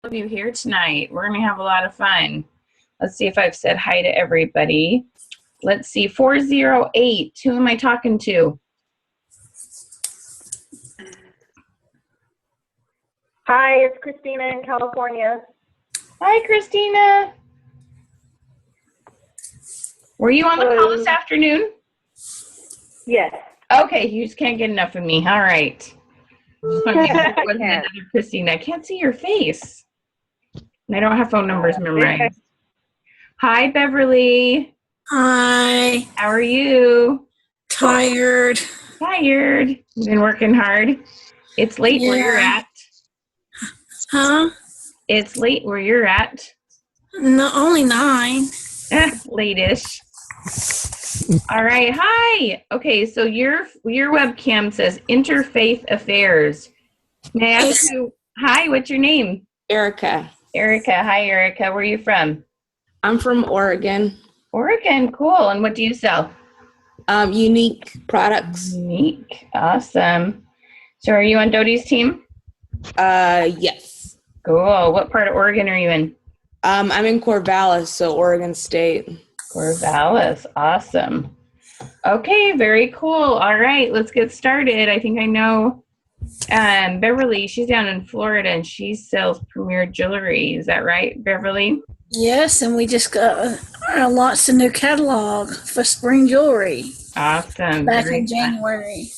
Of you here tonight. We're going to have a lot of fun. Let's see if I've said hi to everybody. Let's see, 408. Who am I talking to? Hi, it's Christina in California. Hi, Christina. Were you on the call this afternoon? Yes. Okay, you just can't get enough of me. All right. Just want to make sure it wasn't another Christina. I can't see your face. And I don't have phone numbers memorized. Hi, Beverly. Hi. How are you? Tired. Tired. You've been working hard. It's late where you're at. Huh? It's late where you're at. No, only 9. Late-ish. All right. Hi. Okay, so your webcam says Interfaith Affairs. May I ask you, hi, what's your name? Erica. Erica. Hi, Erica. Where are you from? I'm from Oregon. Oregon. Cool. And what do you sell? Unique products. Unique. Awesome. So are you on Dodie's team? Yes. Cool. What part of Oregon are you in? I'm in Corvallis, so Oregon State. Corvallis. Awesome. Okay, very cool. All right, let's get started. I think I know Beverly. She's down in Florida and she sells Premier Jewelry. Is that right, Beverly? Yes, and we just launched a new catalog for spring jewelry. Awesome. Back in January.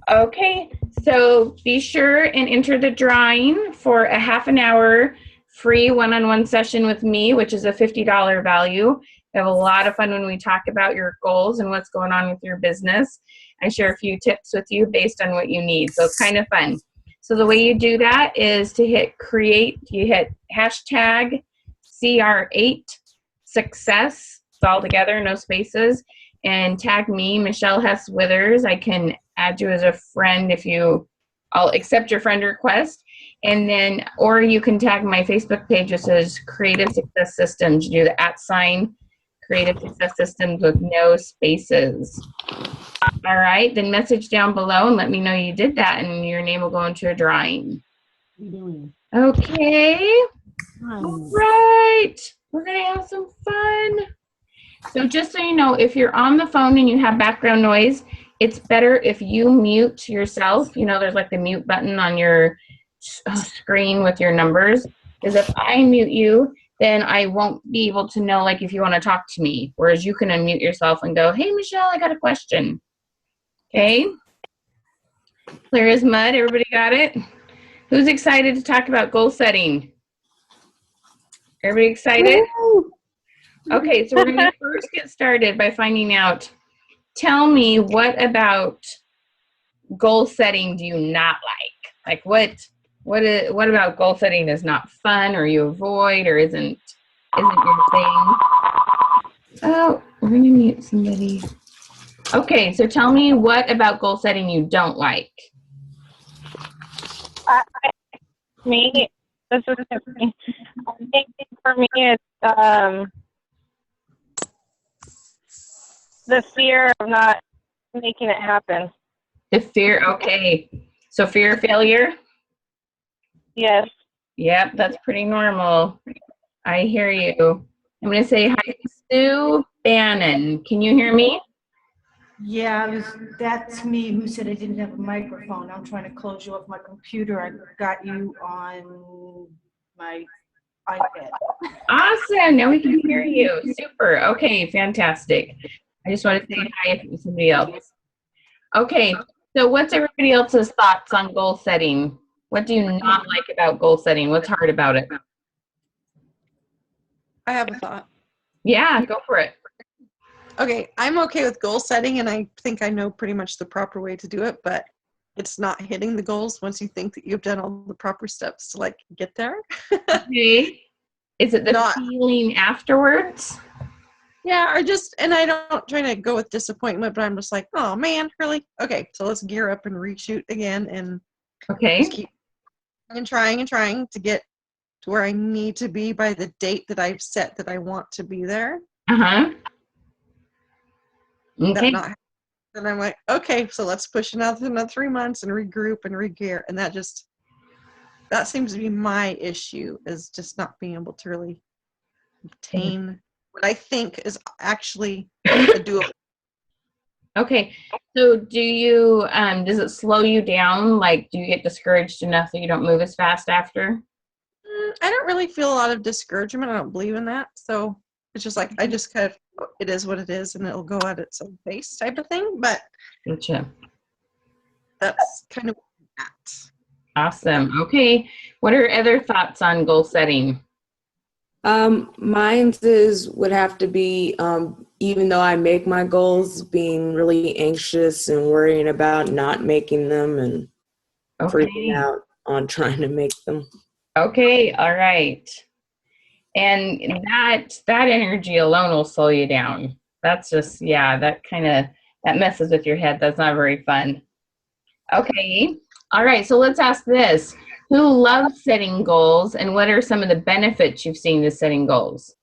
Okay, so be sure and enter the drawing for a half an hour free one-on-one session with me, which is a $50 value. We have a lot of fun when we talk about your goals and what's going on with your business. I share a few tips with you based on what you need, so it's kind of fun. So the way you do that is to hit create, you hit hashtag CR8 success, it's all together, no spaces, and tag me, Michelle Hess Withers. I can add you as a friend I'll accept your friend request. And then, or you can tag my Facebook page that says Creative Success Systems. You do the @ Creative Success Systems with no spaces. All right, then message down below and let me know you did that, and your name will go into a drawing. Okay. All right. We're going to have some fun. So just so you know, if you're on the phone and you have background noise, it's better if you mute yourself. You know, there's like the mute button on your screen with your numbers. Because if I mute you, then I won't be able to know, like, if you want to talk to me. Whereas you can unmute yourself and go, hey, Michelle, I got a question. Okay? Clear as mud. Everybody got it? Who's excited to talk about goal setting? Everybody excited? Okay, so we're going to first get started by finding out, tell me, what about goal setting do you not like? Like, what about goal setting is not fun, or you avoid, or isn't your thing? Oh, we're going to mute somebody. Okay, so tell me, what about goal setting you don't like? This is me. I think for me, it's the fear of not making it happen. The fear, okay. So fear of failure? Yes. Yep, that's pretty normal. I hear you. I'm going to say hi to Sue Bannon. Can you hear me? Yeah, that's me who said I didn't have a microphone. I'm trying to close you off my computer. I got you on my iPad. Awesome. Now we can hear you. Super. Okay, fantastic. I just want to say hi if it was somebody else. Okay, so what's everybody else's thoughts on goal setting? What do you not like about goal setting? What's hard about it? I have a thought. Yeah, go for it. Okay, I'm okay with goal setting, and I think I know pretty much the proper way to do it, but it's not hitting the goals once you think that you've done all the proper steps to, like, get there. Okay. Is it the feeling afterwards? Yeah, and I don't try to go with disappointment, but I'm just like, oh man, really? Okay, so let's gear up and reshoot again, and just keep trying to get to where I need to be by the date that I've set that I want to be there. Uh-huh. Okay. And I'm like, okay, so let's push it out another 3 months and regroup and regear. And that just that seems to be my issue, is just not being able to really obtain what I think is actually a doable. Okay. So do you, does it slow you down? Like, do you get discouraged enough that you don't move as fast after? I don't really feel a lot of discouragement. I don't believe in that. So it's just like, I just kind of, it is what it is, and it'll go at its own pace type of thing. But Gotcha. that's kind of where I'm at. Awesome. Okay. What are other thoughts on goal setting? Mine would have to be, even though I make my goals, being really anxious and worrying about not making them and freaking Okay. out on trying to make them. Okay. All right. And that energy alone will slow you down. That's just, yeah, that messes with your head. That's not very fun. Okay. All right. So let's ask this. Who loves setting goals, and what are some of the benefits you've seen to setting goals?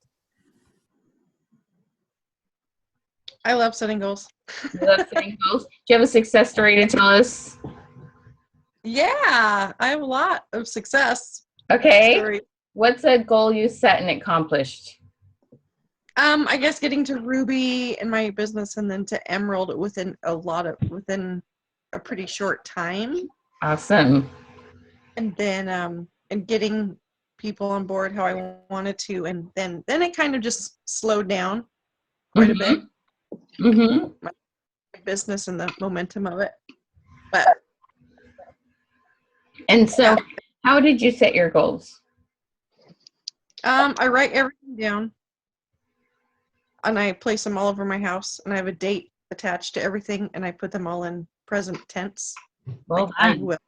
I love setting goals. You love setting goals? Do you have a success story to tell us? Yeah, I have a lot of success. Okay. Stories. What's a goal you set and accomplished? I guess getting to Ruby in my business and then to Emerald within a pretty short time. Awesome. And then and getting people on board how I wanted to, and then it kind of just slowed down quite a bit. Mm-hmm. My business and the momentum of it. But And so, how did you set your goals? I write everything down, and I place them all over my house, and I have a date attached to everything, and I put them all in present tense. Well like I done. will.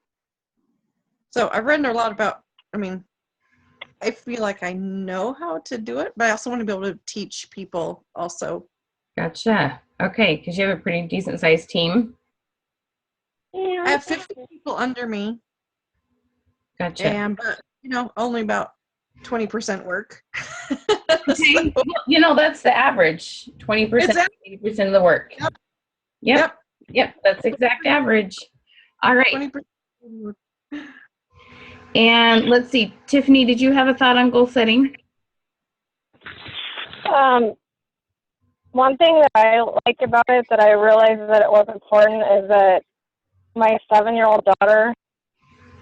So I've read a lot about, I feel like I know how to do it, but I also want to be able to teach people also. Gotcha. Okay, because you have a pretty decent sized team. I have 50 people under me, Gotcha. and but only about 20% work. Okay. That's the average. 20%, 80% of the work. Yep. That's exact average. All right. 20%. And let's see, Tiffany, did you have a thought on goal setting? One thing that I like about it that I realized that it was important is that my 7-year-old daughter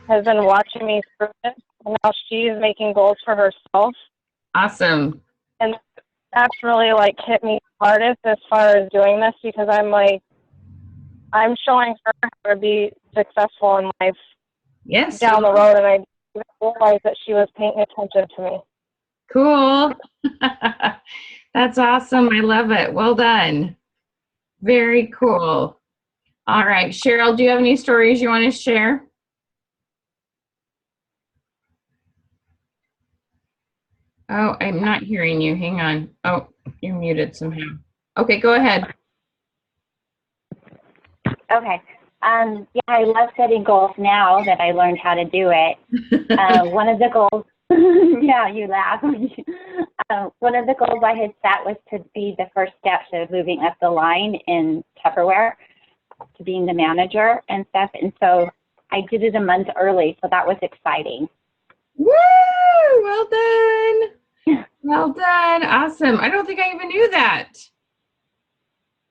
has been watching me through it, and now she's making goals for herself. Awesome. And that's really hit me hardest as far as doing this, because I'm showing her how to be successful in life Yes. down the road, and I didn't realize that she was paying attention to me. Cool. That's awesome. I love it. Well done. Very cool. All right. Cheryl, do you have any stories you want to share? Oh, I'm not hearing you. Hang on. Oh, you're muted somehow. Okay, go ahead. Okay. Yeah, I love setting goals now that I learned how to do it. One of the goals, yeah, you laugh. One of the goals I had set was to be the first step to moving up the line in Tupperware, to being the manager and stuff. And so I did it a month early, so that was exciting. Woo! Well done. Well done. Awesome. I don't think I even knew that.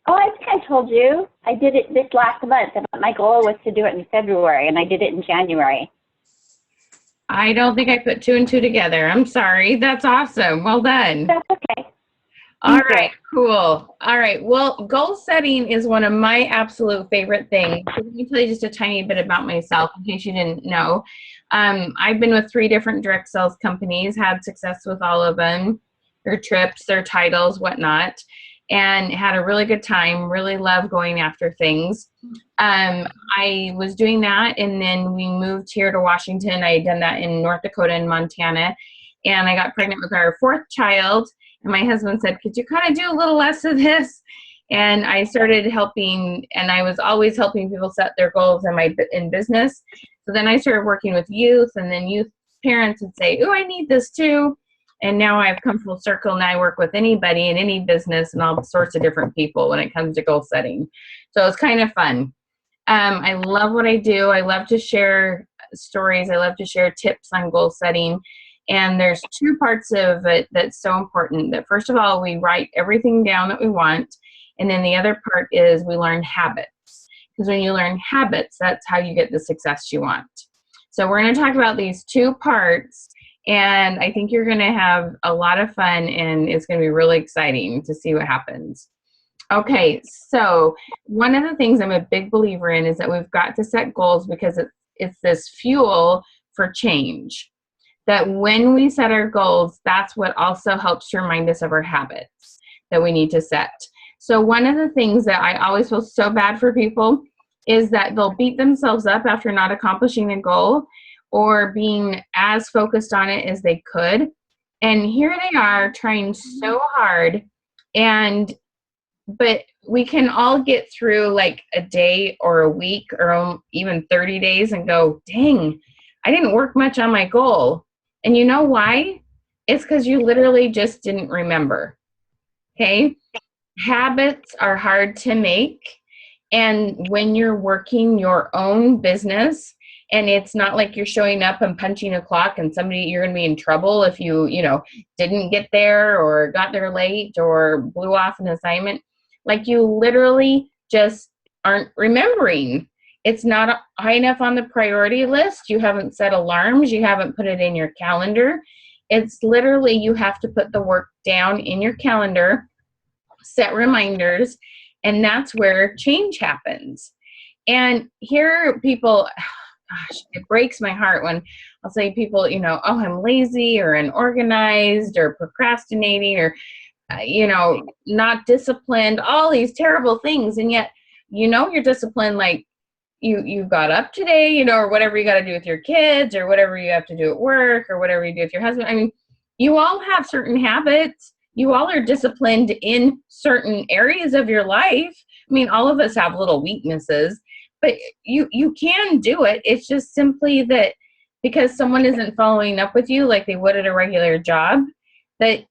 Oh, I think I told you. I did it this last month. My goal was to do it in February, and I did it in January. I don't think I put 2 and 2 together. I'm sorry. That's awesome. Well done. That's okay. All right, cool. All right. Well, goal setting is one of my absolute favorite things. So let me tell you just a tiny bit about myself in case you didn't know. I've been with 3 different direct sales companies, had success with all of them, their trips, their titles, whatnot, and had a really good time, really love going after things. I was doing that, and then we moved here to Washington. I had done that in North Dakota and Montana, and I got pregnant with our 4th child. And my husband said, could you kind of do a little less of this? And I started helping, and I was always helping people set their goals in business. So then I started working with youth, and then youth parents would say, oh, I need this too. And now I've come full circle, and I work with anybody in any business and all sorts of different people when it comes to goal setting. So it's kind of fun. I love what I do. I love to share stories. I love to share tips on goal setting. And there's two parts of it that's so important. That first of all, we write everything down that we want. And then the other part is we learn habits. Because when you learn habits, that's how you get the success you want. So we're going to talk about these two parts. And I think you're going to have a lot of fun, and it's going to be really exciting to see what happens. Okay, so one of the things I'm a big believer in is that we've got to set goals because it's this fuel for change. That when we set our goals, that's what also helps to remind us of our habits that we need to set. So one of the things that I always feel so bad for people is that they'll beat themselves up after not accomplishing a goal or being as focused on it as they could. And here they are trying so hard, but we can all get through like a day or a week or even 30 days and go, dang, I didn't work much on my goal. And you know why? It's because you literally just didn't remember. Okay? Habits are hard to make. And when you're working your own business, and it's not like you're showing up and punching a clock and you're going to be in trouble if you didn't get there or got there late or blew off an assignment. Like you literally just aren't remembering. It's not high enough on the priority list. You haven't set alarms. You haven't put it in your calendar. It's literally you have to put the work down in your calendar, set reminders, and that's where change happens. And here people, gosh, it breaks my heart when I'll say people, oh, I'm lazy or unorganized or procrastinating or, not disciplined, all these terrible things. And yet, you're disciplined, like you got up today, or whatever you got to do with your kids or whatever you have to do at work or whatever you do with your husband. I mean, you all have certain habits. You all are disciplined in certain areas of your life. I mean, all of us have little weaknesses. But you can do it. It's just simply that because someone isn't following up with you like they would at a regular job, that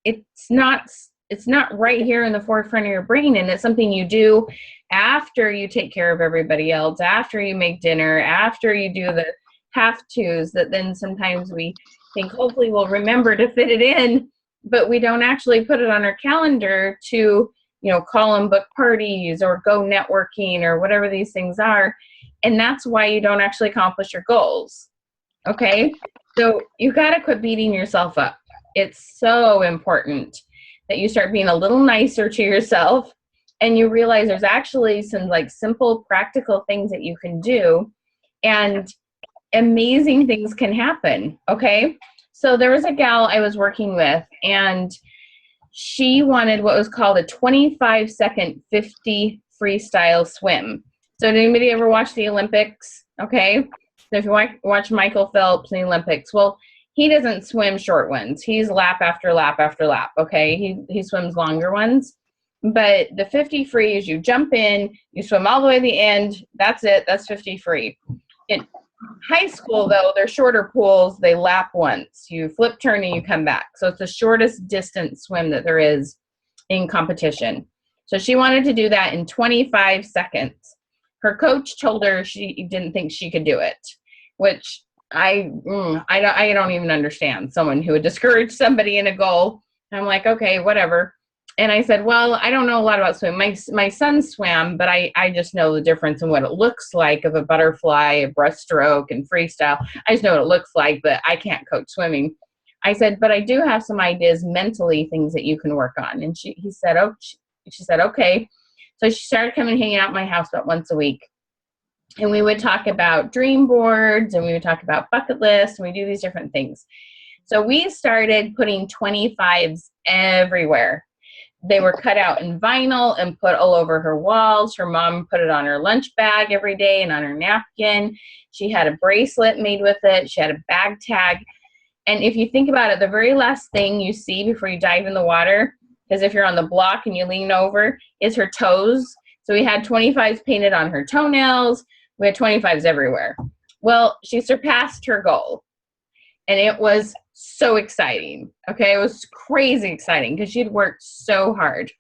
it's not right here in the forefront of your brain. And it's something you do after you take care of everybody else, after you make dinner, after you do the have-tos, that then sometimes we think hopefully we'll remember to fit it in, but we don't actually put it on our calendar to call and book parties or go networking or whatever these things are. And that's why you don't actually accomplish your goals. Okay? So you got to quit beating yourself up. It's so important that you start being a little nicer to yourself and you realize there's actually some like simple practical things that you can do and amazing things can happen. Okay? So there was a gal I was working with, and she wanted what was called a 25-second 50 freestyle swim. So did anybody ever watch the Olympics? Okay. So if you watch Michael Phelps in the Olympics, well, he doesn't swim short ones. He's lap after lap after lap. Okay. He swims longer ones. But the 50 free is you jump in, you swim all the way to the end. That's it. That's 50 free. In high school, though, they're shorter pools. They lap once. You flip, turn, and you come back. So it's the shortest distance swim that there is in competition. So she wanted to do that in 25 seconds. Her coach told her she didn't think she could do it, which I don't even understand. Someone who would discourage somebody in a goal. I'm like, okay, whatever. And I said, well, I don't know a lot about swimming. My son swam, but I just know the difference in what it looks like of a butterfly, a breaststroke, and freestyle. I just know what it looks like, but I can't coach swimming. I said, but I do have some ideas mentally, things that you can work on. And she said, okay. So she started coming and hanging out at my house about once a week. And we would talk about dream boards, and we would talk about bucket lists, and we do these different things. So we started putting 25s everywhere. They were cut out in vinyl and put all over her walls. Her mom put it on her lunch bag every day and on her napkin. She had a bracelet made with it. She had a bag tag. And if you think about it, the very last thing you see before you dive in the water, because if you're on the block and you lean over, is her toes. So we had 25s painted on her toenails. We had 25s everywhere. Well, she surpassed her goal. And it was so exciting. Okay, it was crazy exciting because she'd worked so hard.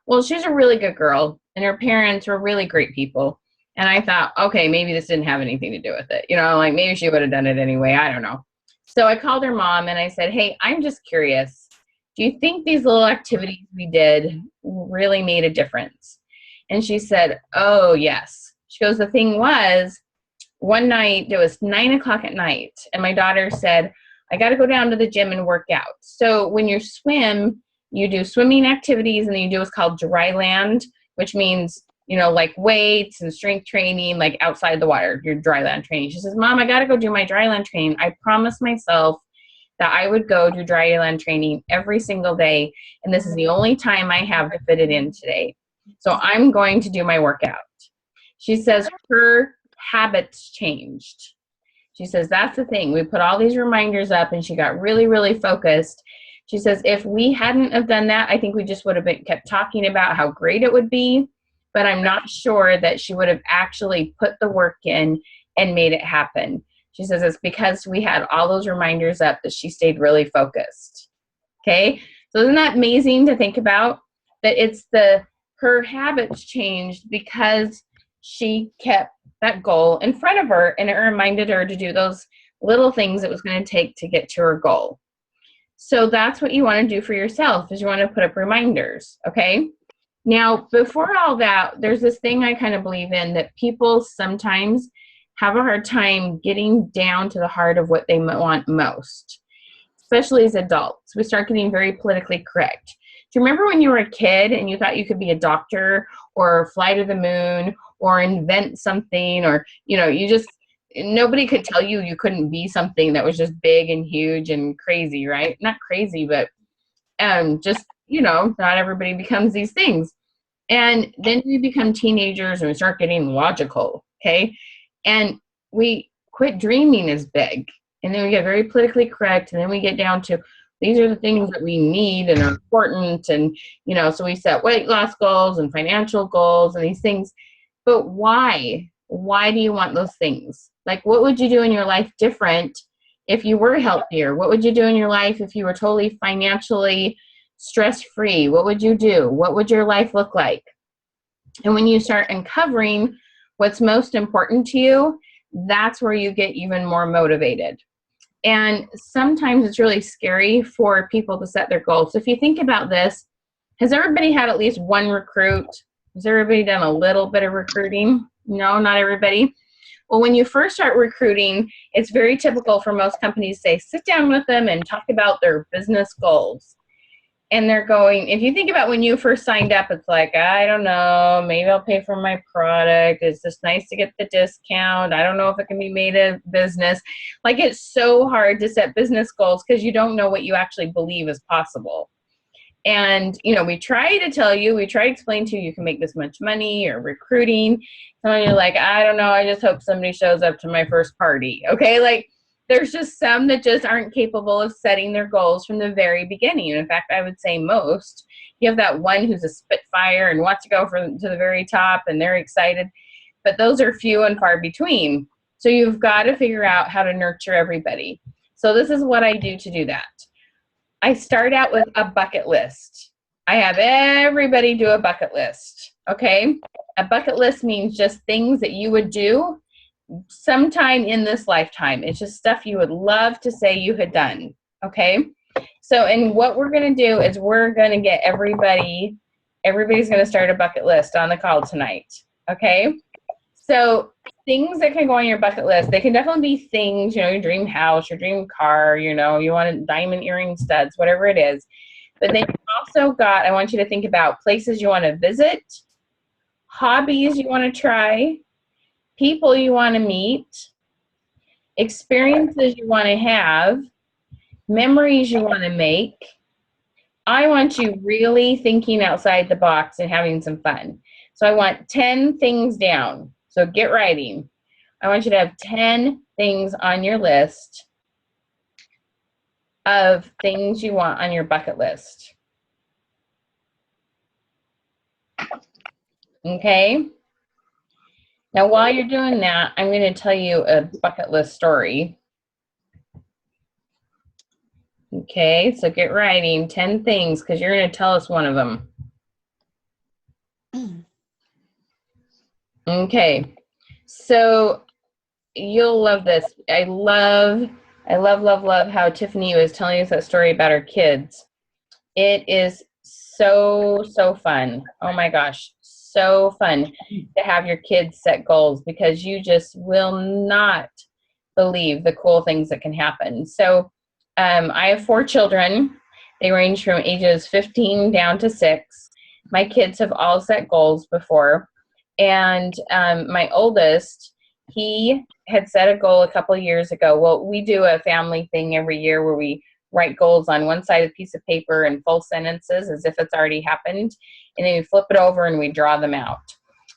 Well, she's a really good girl, and her parents were really great people. And I thought, okay, maybe this didn't have anything to do with it. You know, like maybe she would have done it anyway. I don't know. So I called her mom and I said, hey, I'm just curious. Do you think these little activities we did really made a difference? And she said, oh, yes. She goes, the thing was, one night, it was 9 o'clock at night, and my daughter said, I got to go down to the gym and work out. So when you swim, you do swimming activities, and then you do what's called dry land, which means, you know, like weights and strength training, like outside the water, your dry land training. She says, Mom, I got to go do my dry land training. I promised myself that I would go do dry land training every single day, and this is the only time I have to fit it in today. So I'm going to do my workout. She says her habits changed. She says, that's the thing. We put all these reminders up, and she got really, really focused. She says, if we hadn't have done that, I think we just would have kept talking about how great it would be, but I'm not sure that she would have actually put the work in and made it happen. She says it's because we had all those reminders up that she stayed really focused. Okay? So isn't that amazing to think about? That it's her habits changed because she kept that goal in front of her, and it reminded her to do those little things it was going to take to get to her goal. So that's what you want to do for yourself, is you want to put up reminders, okay? Now, before all that, there's this thing I kind of believe in, that people sometimes have a hard time getting down to the heart of what they want most, especially as adults. We start getting very politically correct. Do you remember when you were a kid and you thought you could be a doctor or fly to the moon or invent something, or, you know, nobody could tell you you couldn't be something that was just big and huge and crazy, right? Not crazy, but just, you know, not everybody becomes these things. And then we become teenagers and we start getting logical, okay? And we quit dreaming as big. And then we get very politically correct, and then we get down to, these are the things that we need and are important. And, you know, so we set weight loss goals and financial goals and these things. But why? Why do you want those things? Like, what would you do in your life different if you were healthier? What would you do in your life if you were totally financially stress-free? What would you do? What would your life look like? And when you start uncovering what's most important to you, that's where you get even more motivated. And sometimes it's really scary for people to set their goals. So if you think about this, has everybody had at least one recruit? Has everybody done a little bit of recruiting? No, not everybody. Well, when you first start recruiting, it's very typical for most companies to say, sit down with them and talk about their business goals. And they're going, if you think about when you first signed up, it's like, I don't know, maybe I'll pay for my product. It's just nice to get the discount. I don't know if it can be made a business. Like, it's so hard to set business goals because you don't know what you actually believe is possible. And, you know, we try to tell you, we try to explain to you, you can make this much money, or recruiting. Some of you are like, I don't know, I just hope somebody shows up to my first party. Okay, like, there's just some that just aren't capable of setting their goals from the very beginning. In fact, I would say most. You have that one who's a spitfire and wants to go to the very top, and they're excited. But those are few and far between. So you've got to figure out how to nurture everybody. So this is what I do to do that. I start out with a bucket list. I have everybody do a bucket list, okay? A bucket list means just things that you would do sometime in this lifetime. It's just stuff you would love to say you had done, okay? So, and what we're going to do is we're going to get everybody's going to start a bucket list on the call tonight, okay? So things that can go on your bucket list, they can definitely be things, you know, your dream house, your dream car, you know, you want diamond earring studs, whatever it is. But then also I want you to think about places you want to visit, hobbies you want to try, people you want to meet, experiences you want to have, memories you want to make. I want you really thinking outside the box and having some fun. So I want 10 things down. So get writing. I want you to have 10 things on your list of things you want on your bucket list. Okay? Now, while you're doing that, I'm going to tell you a bucket list story. Okay, so get writing 10 things, because you're going to tell us one of them. Okay, So you'll love this. I love how Tiffany was telling us that story about her kids. It is so fun. Oh my gosh, so fun to have your kids set goals, because you just will not believe the cool things that can happen. So I have 4 children. They range from ages 15 down to 6. My kids have all set goals before. And my oldest, he had set a goal a couple of years ago. Well, we do a family thing every year where we write goals on one side of a piece of paper in full sentences as if it's already happened. And then we flip it over and we draw them out.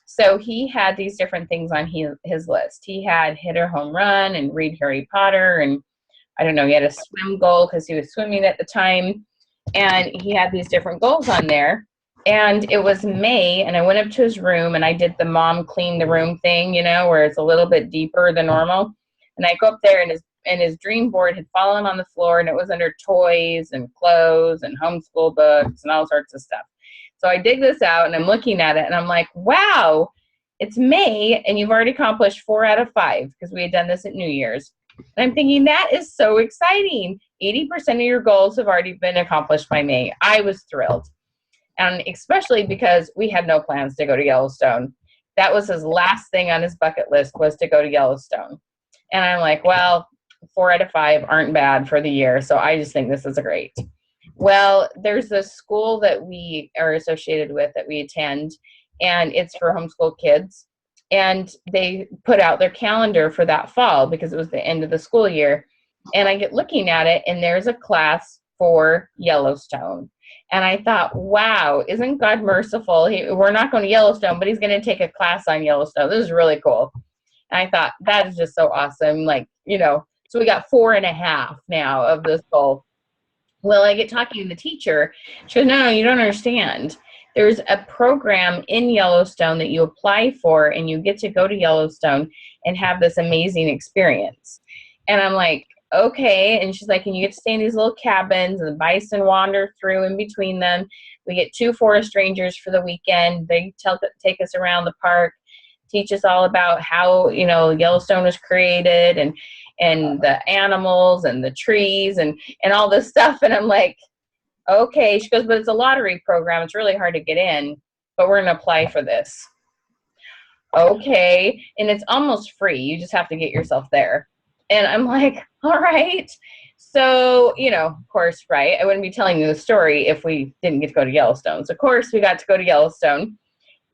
So he had these different things on his list. He had hit a home run and read Harry Potter. And I don't know, he had a swim goal because he was swimming at the time. And he had these different goals on there. And it was May, and I went up to his room, and I did the mom clean the room thing, you know, where it's a little bit deeper than normal. And I go up there, and his dream board had fallen on the floor, and it was under toys and clothes and homeschool books and all sorts of stuff. So I dig this out, and I'm looking at it, and I'm like, wow, it's May, and you've already accomplished 4 out of 5, because we had done this at New Year's. And I'm thinking, that is so exciting. 80% of your goals have already been accomplished by May. I was thrilled. And especially because we had no plans to go to Yellowstone. That was his last thing on his bucket list, was to go to Yellowstone. And I'm like, well, 4 out of 5 aren't bad for the year. So I just think this is great. Well, there's this school that we are associated with that we attend, and it's for homeschool kids. And they put out their calendar for that fall because it was the end of the school year. And I get looking at it, and there's a class for Yellowstone. And I thought, wow, isn't God merciful? We're not going to Yellowstone, but he's going to take a class on Yellowstone. This is really cool. And I thought, that is just so awesome. Like, you know, so we got 4.5 now of this goal. Well, I get talking to the teacher. She goes, no, you don't understand. There's a program in Yellowstone that you apply for, and you get to go to Yellowstone and have this amazing experience. And I'm like, okay. And she's like, and you get to stay in these little cabins, and the bison wander through in between them. We get 2 forest rangers for the weekend. They take us around the park, teach us all about how, you know, Yellowstone was created, and the animals and the trees and all this stuff. And I'm like, okay. She goes, but it's a lottery program. It's really hard to get in, but we're going to apply for this. Okay. And it's almost free. You just have to get yourself there. And I'm like, all right. So, you know, of course, right, I wouldn't be telling you the story if we didn't get to go to Yellowstone. So, of course, we got to go to Yellowstone.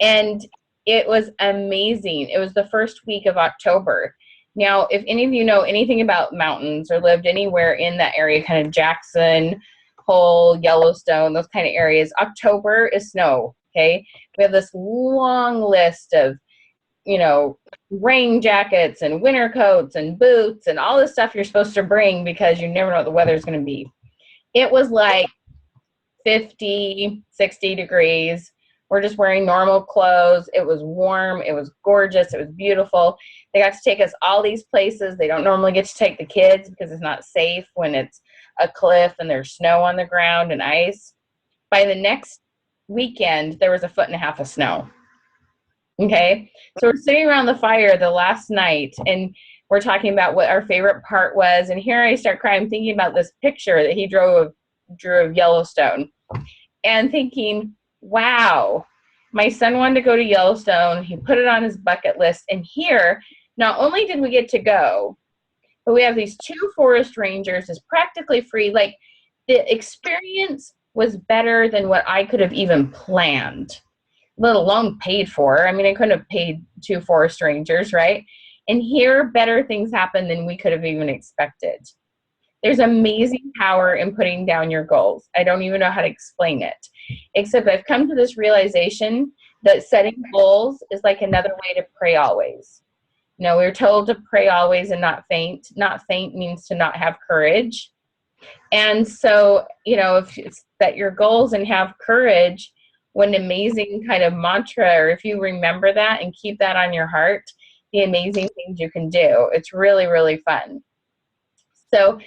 And it was amazing. It was the first week of October. Now, if any of you know anything about mountains or lived anywhere in that area, kind of Jackson Hole, Yellowstone, those kind of areas, October is snow, okay? We have this long list of, you know, rain jackets and winter coats and boots and all this stuff you're supposed to bring because you never know what the weather's going to be. It was like 50, 60 degrees. We're just wearing normal clothes. It was warm. It was gorgeous. It was beautiful. They got to take us all these places. They don't normally get to take the kids because it's not safe when it's a cliff and there's snow on the ground and ice. By the next weekend, there was 1.5 feet of snow. Okay, so we're sitting around the fire the last night, and we're talking about what our favorite part was. And here I start crying, thinking about this picture that he drew of Yellowstone, and thinking, wow, my son wanted to go to Yellowstone. He put it on his bucket list, and here, not only did we get to go, but we have these 2 forest rangers. It's practically free. Like, the experience was better than what I could have even planned, let alone paid for. I mean, I couldn't have paid 2 forest rangers, right? And here, better things happen than we could have even expected. There's amazing power in putting down your goals. I don't even know how to explain it, except I've come to this realization that setting goals is like another way to pray always. You know, we're told to pray always and not faint. Not faint means to not have courage. And so, you know, if you set your goals and have courage, what an amazing kind of mantra, or if you remember that and keep that on your heart, the amazing things you can do. It's really, really fun. So,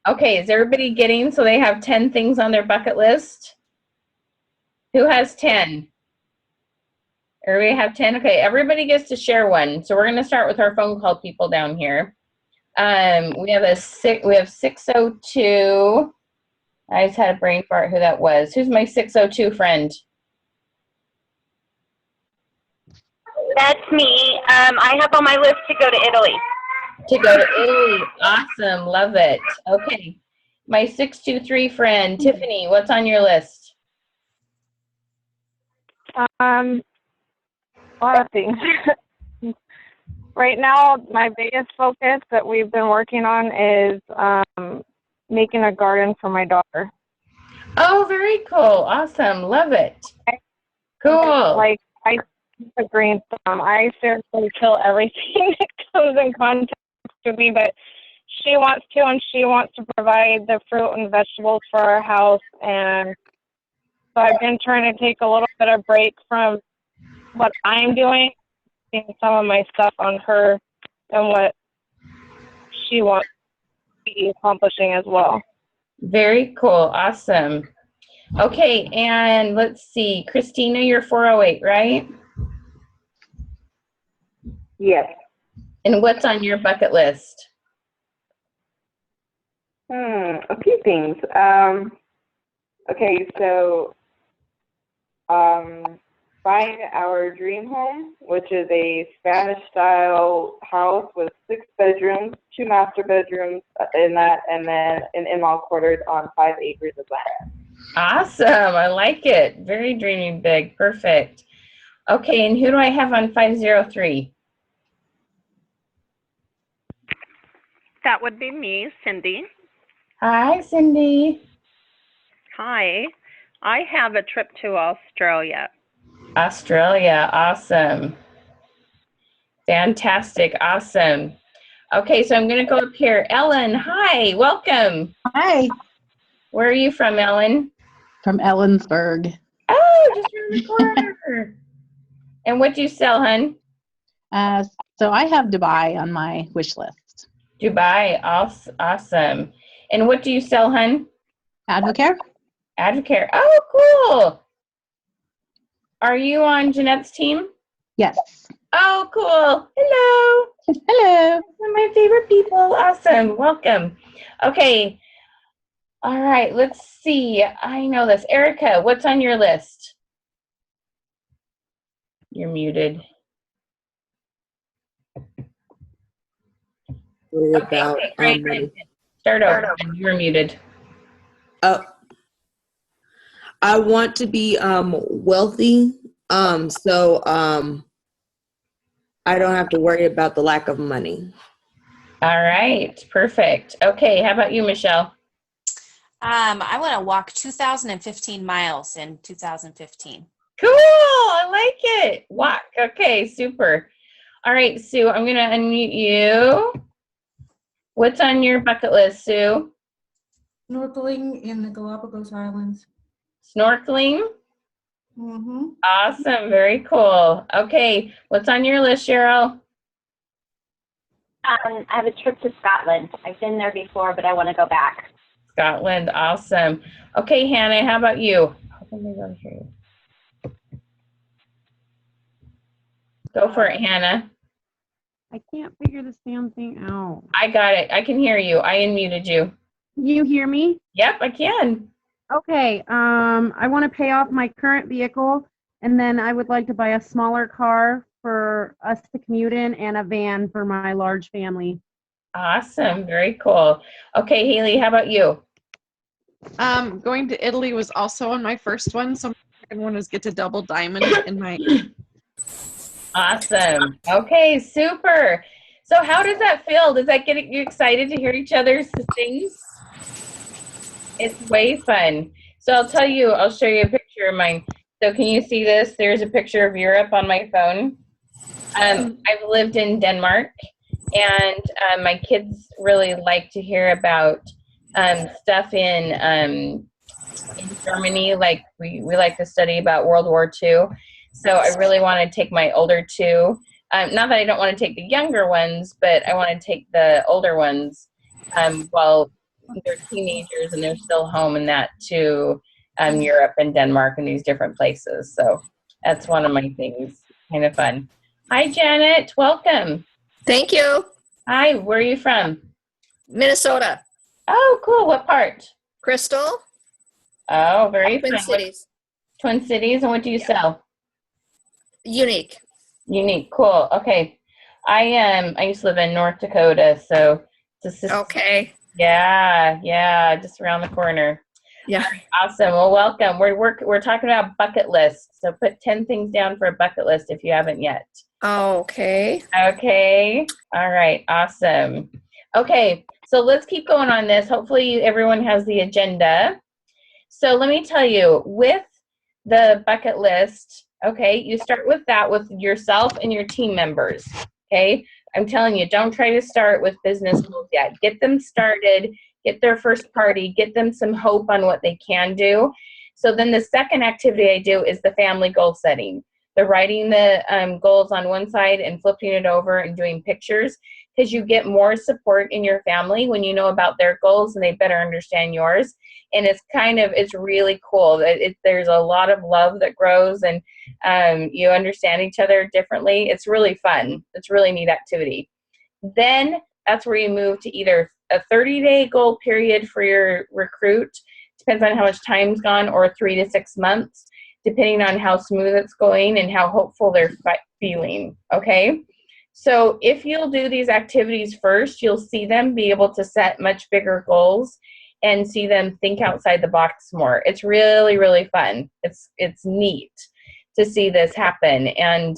okay, is everybody getting, so they have 10 things on their bucket list? Who has 10? Everybody have 10? Okay, everybody gets to share one. So we're going to start with our phone call people down here. We have 602. I just had a brain fart who that was. Who's my 602 friend? That's me. I have on my list to go to Italy. To go to Italy. Awesome. Love it. Okay. My 623 friend, Tiffany, what's on your list? A lot of things. Right now, my biggest focus that we've been working on is making a garden for my daughter. Oh, very cool. Awesome. Love it. Cool. Like, I a green thumb. I seriously kill everything that comes in contact with me, but she wants to, and she wants to provide the fruit and vegetables for our house. And so I've been trying to take a little bit of break from what I'm doing, and some of my stuff on her and what she wants to be accomplishing as well. Very cool. Awesome. Okay, and let's see. Christina, you're 408, right? Yes. And what's on your bucket list? A few things. Okay, so buying our dream home, which is a Spanish-style house with 6 bedrooms, 2 master bedrooms in that, and then an in-law quarters on 5 acres of land. Awesome. I like it. Very dreamy big. Perfect. Okay, and who do I have on 503? That would be me, Cindy. Hi, Cindy. Hi. I have a trip to Australia. Australia. Awesome. Fantastic. Awesome. Okay, so I'm going to go up here. Ellen, hi. Welcome. Hi. Where are you from, Ellen? From Ellensburg. Oh, just around the corner. And what do you sell, hun? So I have Dubai on my wish list. Dubai. Awesome. And what do you sell, hun? Advocare. Advocare. Oh, cool. Are you on Jeanette's team? Yes. Oh, cool. Hello. Hello. One of my favorite people. Awesome. Welcome. Okay. All right. Let's see. I know this. Erica, what's on your list? You're muted. About great. Start over. You're muted. I want to be wealthy, so I don't have to worry about the lack of money. All right, perfect. Okay, how about you, Michelle? I want to walk 2,015 miles in 2015. Cool, I like it. Walk. Okay, super. All right, Sue, I'm gonna unmute you. What's on your bucket list, Sue? Snorkeling in the Galapagos Islands. Snorkeling? Mm-hmm. Awesome, very cool. Okay, what's on your list, Cheryl? I have a trip to Scotland. I've been there before, but I want to go back. Scotland, awesome. Okay, Hannah, how about you? Go for it, Hannah. I can't figure this damn thing out. I got it. I can hear you. I unmuted you. You hear me? Yep, I can. Okay. I want to pay off my current vehicle, and then I would like to buy a smaller car for us to commute in and a van for my large family. Awesome. Very cool. Okay, Haley, how about you? Going to Italy was also on my first one, so my second one is get to double diamond in my. Awesome. Okay, super. So how does that feel? Does that get you excited to hear each other's things? It's way fun. So I'll tell you, I'll show you a picture of mine. So can you see this? There's a picture of Europe on my phone. I've lived in Denmark, and my kids really like to hear about stuff in Germany. Like we like to study about World War II. So I really want to take my older two. Not that I don't want to take the younger ones, but I want to take the older ones while they're teenagers and they're still home and that to Europe and Denmark and these different places. So that's one of my things. kind of fun. Hi, Janet. Welcome. Thank you. Hi, where are you from? Minnesota. Oh, cool. What part? Crystal. Oh, very Twin fun. Cities. Twin Cities, and what do you sell? Unique. Unique. Cool. Okay. I used to live in North Dakota, so it's okay. Yeah, just around the corner. Yeah. Awesome. Well, welcome. We're talking about bucket lists. So put 10 things down for a bucket list if you haven't yet. Okay. Okay. All right. Awesome. Okay. So let's keep going on this. Hopefully everyone has the agenda. So let me tell you, with the bucket list, okay, you start with that with yourself and your team members. Okay. I'm telling you, don't try to start with business goals yet. Get them started, get their first party, get them some hope on what they can do. So then the second activity I do is the family goal setting. The writing the goals on one side and flipping it over and doing pictures, because you get more support in your family when you know about their goals and they better understand yours. And it's really cool. There's a lot of love that grows, and you understand each other differently. It's really fun. It's a really neat activity. Then that's where you move to either a 30-day goal period for your recruit, depends on how much time's gone, or 3 to 6 months, depending on how smooth it's going and how hopeful they're feeling, okay? So if you'll do these activities first, you'll see them be able to set much bigger goals and see them think outside the box more. It's really, really fun. It's neat to see this happen. And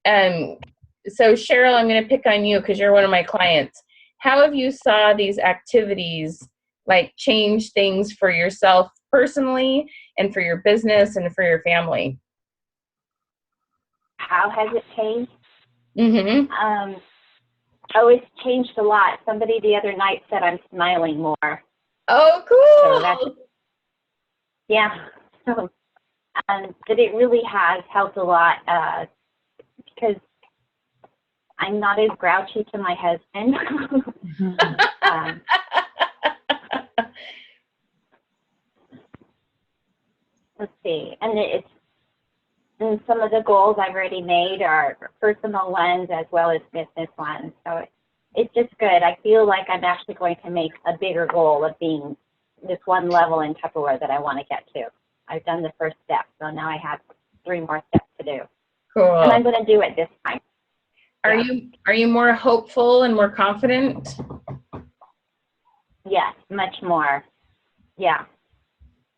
so Cheryl, I'm gonna pick on you because you're one of my clients. How have you saw these activities like change things for yourself personally and for your business and for your family? How has it changed? Mm-hmm. Oh, it's changed a lot. Somebody the other night said I'm smiling more. Oh, cool. So yeah. So, but it really has helped a lot because I'm not as grouchy to my husband. Let's see, and some of the goals I've already made are personal ones as well as business ones. So it's just good. I feel like I'm actually going to make a bigger goal of being this one level in Tupperware that I want to get to. I've done the first step, so now I have 3 more steps to do. Cool. And I'm going to do it this time. Are you more hopeful and more confident? Yes, much more. Yeah.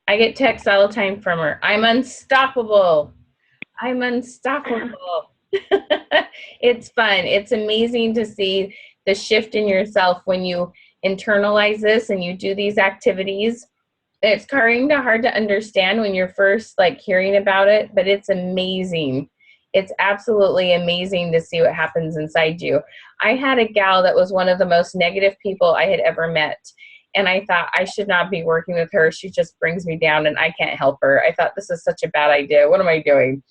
I get texts all the time from her. I'm unstoppable. I'm unstoppable. It's fun. It's amazing to see the shift in yourself when you internalize this and you do these activities. It's kind of hard to understand when you're first hearing about it, but it's amazing. It's absolutely amazing to see what happens inside you. I had a gal that was one of the most negative people I had ever met. And I thought, I should not be working with her. She just brings me down and I can't help her. I thought, this is such a bad idea. What am I doing?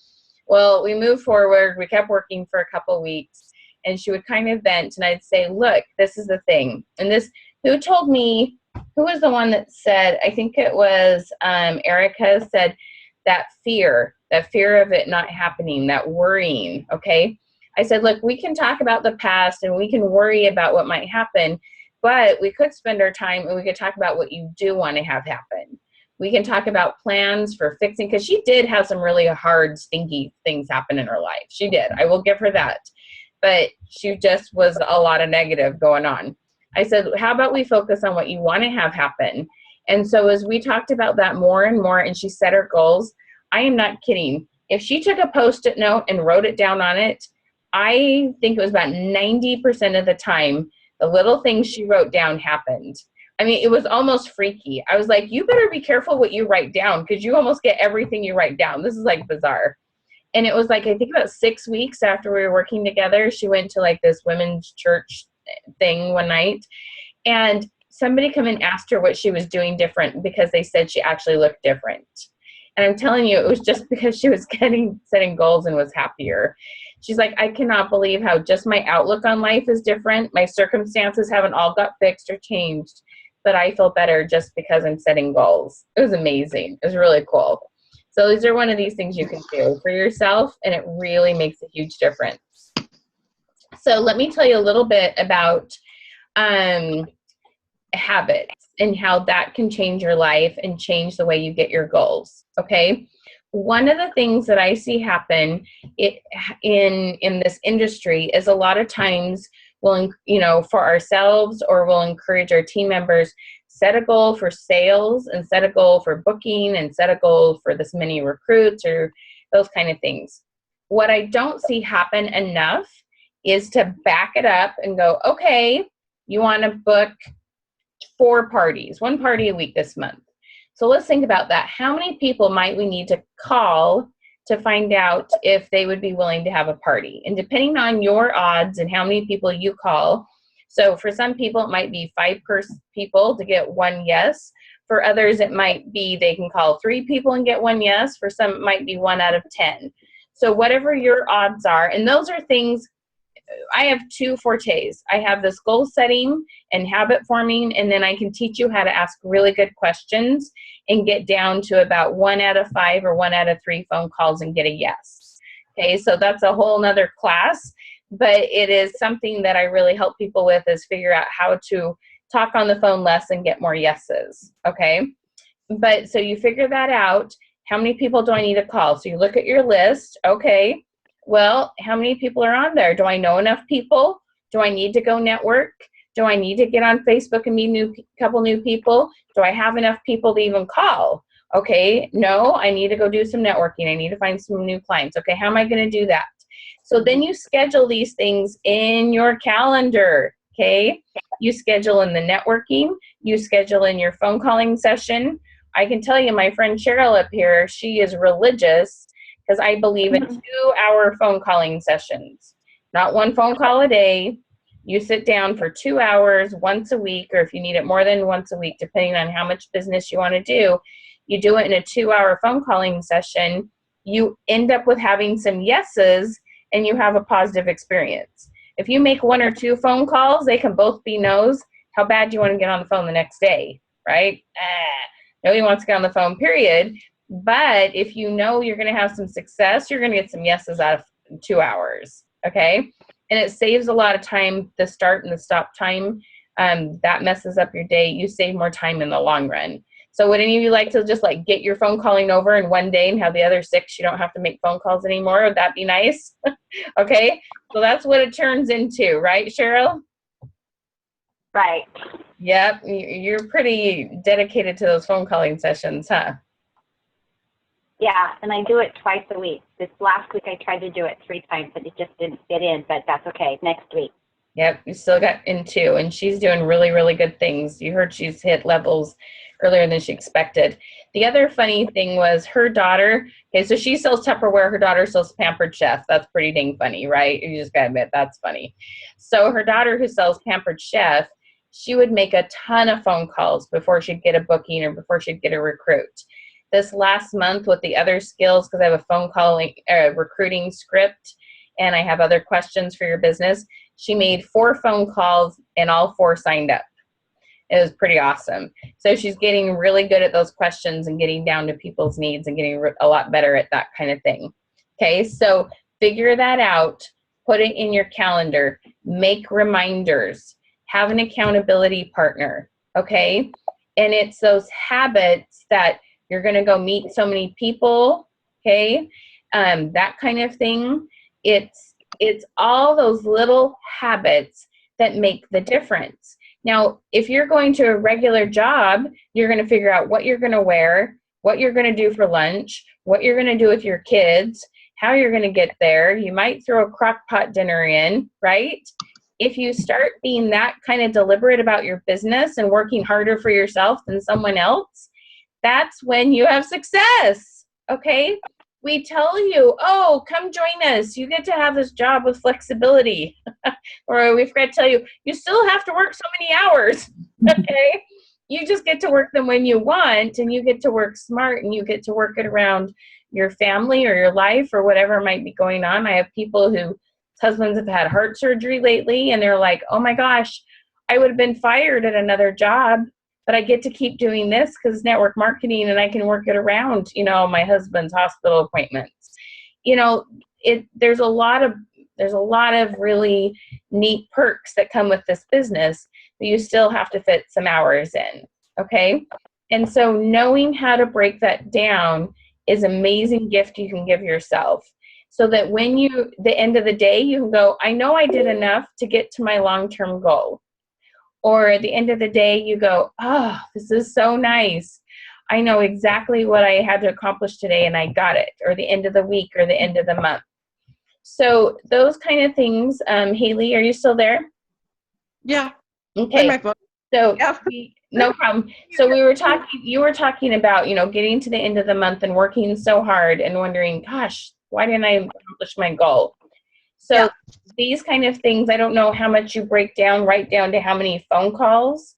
Well, we moved forward. We kept working for a couple weeks. And she would kind of vent. And I'd say, look, this is the thing. And who told me, who was the one that said, I think it was Erica, said that fear of it not happening, that worrying, okay? I said, look, we can talk about the past and we can worry about what might happen, but we could spend our time and we could talk about what you do want to have happen. We can talk about plans for fixing, because she did have some really hard, stinky things happen in her life. She did. I will give her that. But she just was a lot of negative going on. I said, how about we focus on what you want to have happen? And so as we talked about that more and more, and she set her goals, I am not kidding. If she took a Post-it note and wrote it down on it, I think it was about 90% of the time, the little things she wrote down happened. I mean, it was almost freaky. I was like, you better be careful what you write down, because you almost get everything you write down. This is bizarre. And it was I think about 6 weeks after we were working together, she went to this women's church thing one night, and somebody come and asked her what she was doing different, because they said she actually looked different. And I'm telling you, it was just because she was setting goals and was happier. She's like, I cannot believe how just my outlook on life is different. My circumstances haven't all got fixed or changed, but I feel better just because I'm setting goals. It was amazing. It was really cool. So these are one of these things you can do for yourself, and it really makes a huge difference. So let me tell you a little bit about habits and how that can change your life and change the way you get your goals, okay? One of the things that I see happen in this industry is a lot of times we'll, for ourselves, or we'll encourage our team members, set a goal for sales and set a goal for booking and set a goal for this many recruits or those kind of things. What I don't see happen enough is to back it up and go, okay, you want to book 4 parties, 1 party a week this month. So let's think about that. How many people might we need to call to find out if they would be willing to have a party? And depending on your odds and how many people you call, so for some people it might be 5 people to get 1 yes. For others it might be they can call 3 people and get 1 yes. For some it might be 1 out of 10. So whatever your odds are, and those are things, I have 2 fortes. I have this goal setting and habit forming, and then I can teach you how to ask really good questions and get down to about 1 out of 5 or 1 out of 3 phone calls and get a yes. Okay, so that's a whole nother class, but it is something that I really help people with, is figure out how to talk on the phone less and get more yeses. Okay, but so you figure that out. How many people do I need to call? So you look at your list. Okay, well, how many people are on there? Do I know enough people? Do I need to go network? Do I need to get on Facebook and meet a couple new people? Do I have enough people to even call? Okay, no, I need to go do some networking. I need to find some new clients. Okay, how am I going to do that? So then you schedule these things in your calendar, okay? You schedule in the networking. You schedule in your phone calling session. I can tell you, my friend Cheryl up here, she is religious, because I believe in 2-hour phone calling sessions. Not 1 phone call a day. You sit down for 2 hours once a week, or if you need it more than once a week, depending on how much business you want to do. You do it in a 2-hour phone calling session. You end up with having some yeses, and you have a positive experience. If you make 1 or 2 phone calls, they can both be no's. How bad do you want to get on the phone the next day, right? Nobody wants to get on the phone, period. But if you know you're going to have some success, you're going to get some yeses out of 2 hours, okay? And it saves a lot of time, the start and the stop time. That messes up your day. You save more time in the long run. So would any of you like to just like get your phone calling over in 1 day and have the other 6 you don't have to make phone calls anymore? Would that be nice? Okay, so that's what it turns into, right, Cheryl? Right. Yep, you're pretty dedicated to those phone calling sessions, huh? Yeah, and I do it twice a week. This last week I tried to do it 3 times, but it just didn't fit in, but that's okay. Next week. Yep, you still got in 2, and she's doing really, really good things. You heard she's hit levels earlier than she expected. The other funny thing was her daughter, okay, so she sells Tupperware, her daughter sells Pampered Chef. That's pretty dang funny, right? You just gotta admit, that's funny. So her daughter who sells Pampered Chef, she would make a ton of phone calls before she'd get a booking or before she'd get a recruit. This last month with the other skills, because I have a phone calling recruiting script and I have other questions for your business, she made 4 phone calls and all 4 signed up. It was pretty awesome. So she's getting really good at those questions and getting down to people's needs and getting a lot better at that kind of thing. Okay, so figure that out, put it in your calendar, make reminders, have an accountability partner, okay? And it's those habits that you're going to go meet so many people, okay? That kind of thing. It's all those little habits that make the difference. Now, if you're going to a regular job, you're going to figure out what you're going to wear, what you're going to do for lunch, what you're going to do with your kids, how you're going to get there. You might throw a crock pot dinner in, right? If you start being that kind of deliberate about your business and working harder for yourself than someone else, that's when you have success, okay? We tell you, oh, come join us. You get to have this job with flexibility. Or we forgot to tell you, you still have to work so many hours, okay? You just get to work them when you want, and you get to work smart, and you get to work it around your family or your life or whatever might be going on. I have people whose husbands have had heart surgery lately, and they're like, oh my gosh, I would have been fired at another job, but I get to keep doing this because network marketing, and I can work it around, my husband's hospital appointments. There's a lot of really neat perks that come with this business, but you still have to fit some hours in. Okay. And so knowing how to break that down is an amazing gift you can give yourself, so that when the end of the day, you can go, I know I did enough to get to my long-term goal. Or at the end of the day, you go, oh, this is so nice. I know exactly what I had to accomplish today and I got it, or the end of the week or the end of the month. So those kind of things. Haley, are you still there? Yeah. Okay. So no problem. So you were talking about, getting to the end of the month and working so hard and wondering, gosh, why didn't I accomplish my goal? So these kind of things, I don't know how much you write down to how many phone calls,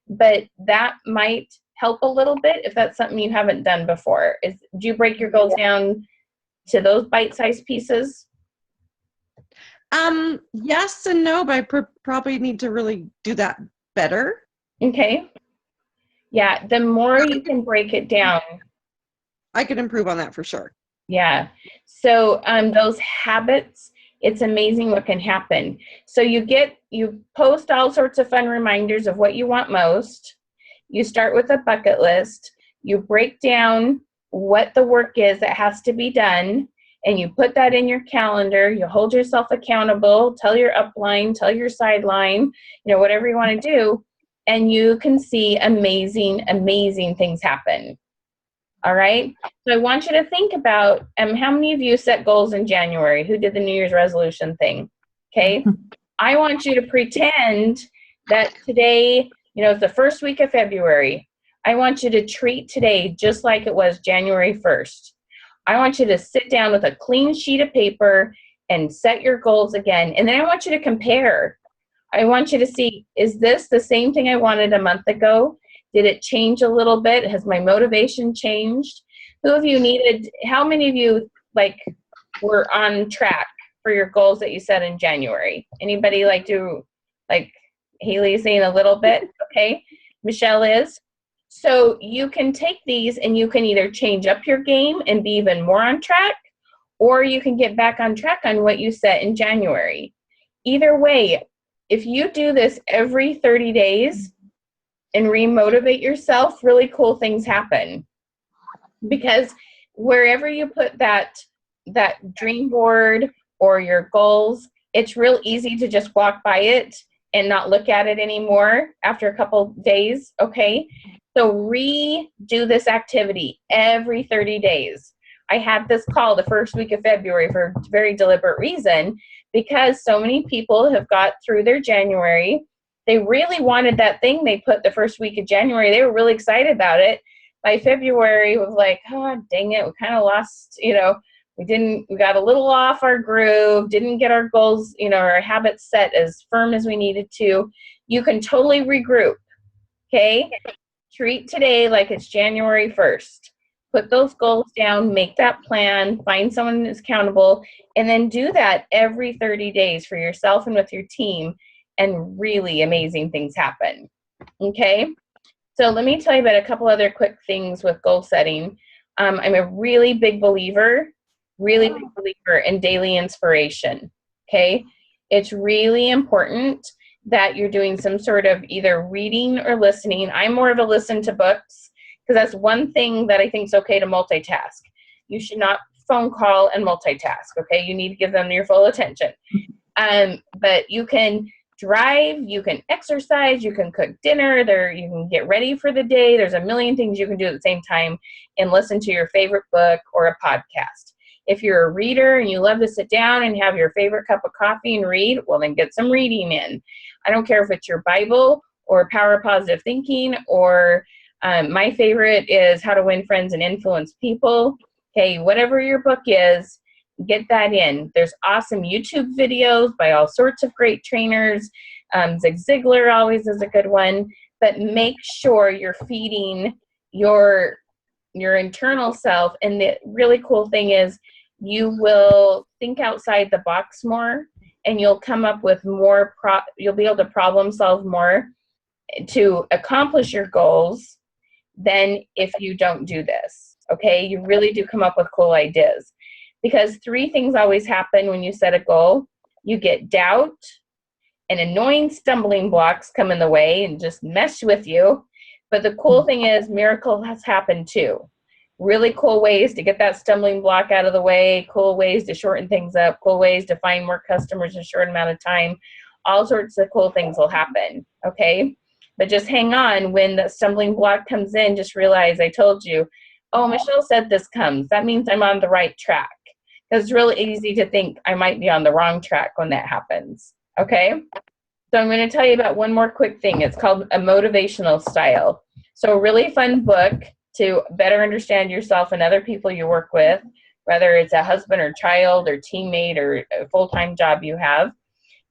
but that might help a little bit if that's something you haven't done before. Do you break your goals down to those bite-sized pieces? Yes and no, but I probably need to really do that better. Okay. Yeah, the more you can break it down, I could improve on that for sure. Yeah. So those habits, it's amazing what can happen. So you post all sorts of fun reminders of what you want most. You start with a bucket list. You break down what the work is that has to be done, and you put that in your calendar. You hold yourself accountable, tell your upline, tell your sideline, whatever you want to do, and you can see amazing, amazing things happen. All right. So I want you to think about how many of you set goals in January? Who did the New Year's resolution thing? Okay. I want you to pretend that today, it's the first week of February. I want you to treat today just like it was January 1st. I want you to sit down with a clean sheet of paper and set your goals again. And then I want you to compare. I want you to see, is this the same thing I wanted a month ago? Did it change a little bit? Has my motivation changed? How many of you were on track for your goals that you set in January? Anybody Haley is saying a little bit? Okay. Michelle is. So you can take these and you can either change up your game and be even more on track, or you can get back on track on what you set in January. Either way, if you do this every 30 days, and re-motivate yourself, really cool things happen. Because wherever you put that dream board or your goals, it's real easy to just walk by it and not look at it anymore after a couple days, okay? So redo this activity every 30 days. I had this call the first week of February for a very deliberate reason, because so many people have got through their January. They really wanted that thing they put the first week of January. They were really excited about it. By February, it was like, oh, dang it, we kind of lost, we got a little off our groove, didn't get our goals, our habits set as firm as we needed to. You can totally regroup, okay? Treat today like it's January 1st. Put those goals down, make that plan, find someone that's accountable, and then do that every 30 days for yourself and with your team. And really amazing things happen. Okay, so let me tell you about a couple other quick things with goal setting. I'm a really big believer in daily inspiration. Okay, it's really important that you're doing some sort of either reading or listening. I'm more of a listen to books, because that's one thing that I think is okay to multitask. You should not phone call and multitask. Okay, you need to give them your full attention. But you can drive, you can exercise, you can cook dinner, you can get ready for the day. There's a million things you can do at the same time and listen to your favorite book or a podcast. If you're a reader and you love to sit down and have your favorite cup of coffee and read, well, then get some reading in. I don't care if it's your Bible or Power of Positive Thinking, or my favorite is How to Win Friends and Influence People. Okay, whatever your book is, get that in. There's awesome YouTube videos by all sorts of great trainers. Zig Ziglar always is a good one. But make sure you're feeding your internal self. And the really cool thing is you will think outside the box more, and you'll come up with more, you'll be able to problem solve more to accomplish your goals than if you don't do this. Okay, you really do come up with cool ideas, because 3 things always happen when you set a goal. You get doubt, and annoying stumbling blocks come in the way and just mess with you. But the cool thing is, miracle has happened too. Really cool ways to get that stumbling block out of the way, cool ways to shorten things up, cool ways to find more customers in a short amount of time. All sorts of cool things will happen, okay? But just hang on. When the stumbling block comes in, just realize I told you, oh, Michelle said this comes. That means I'm on the right track. Because it's really easy to think I might be on the wrong track when that happens, okay? So I'm going to tell you about one more quick thing. It's called A Motivational Style. So a really fun book to better understand yourself and other people you work with, whether it's a husband or child or teammate or a full-time job you have,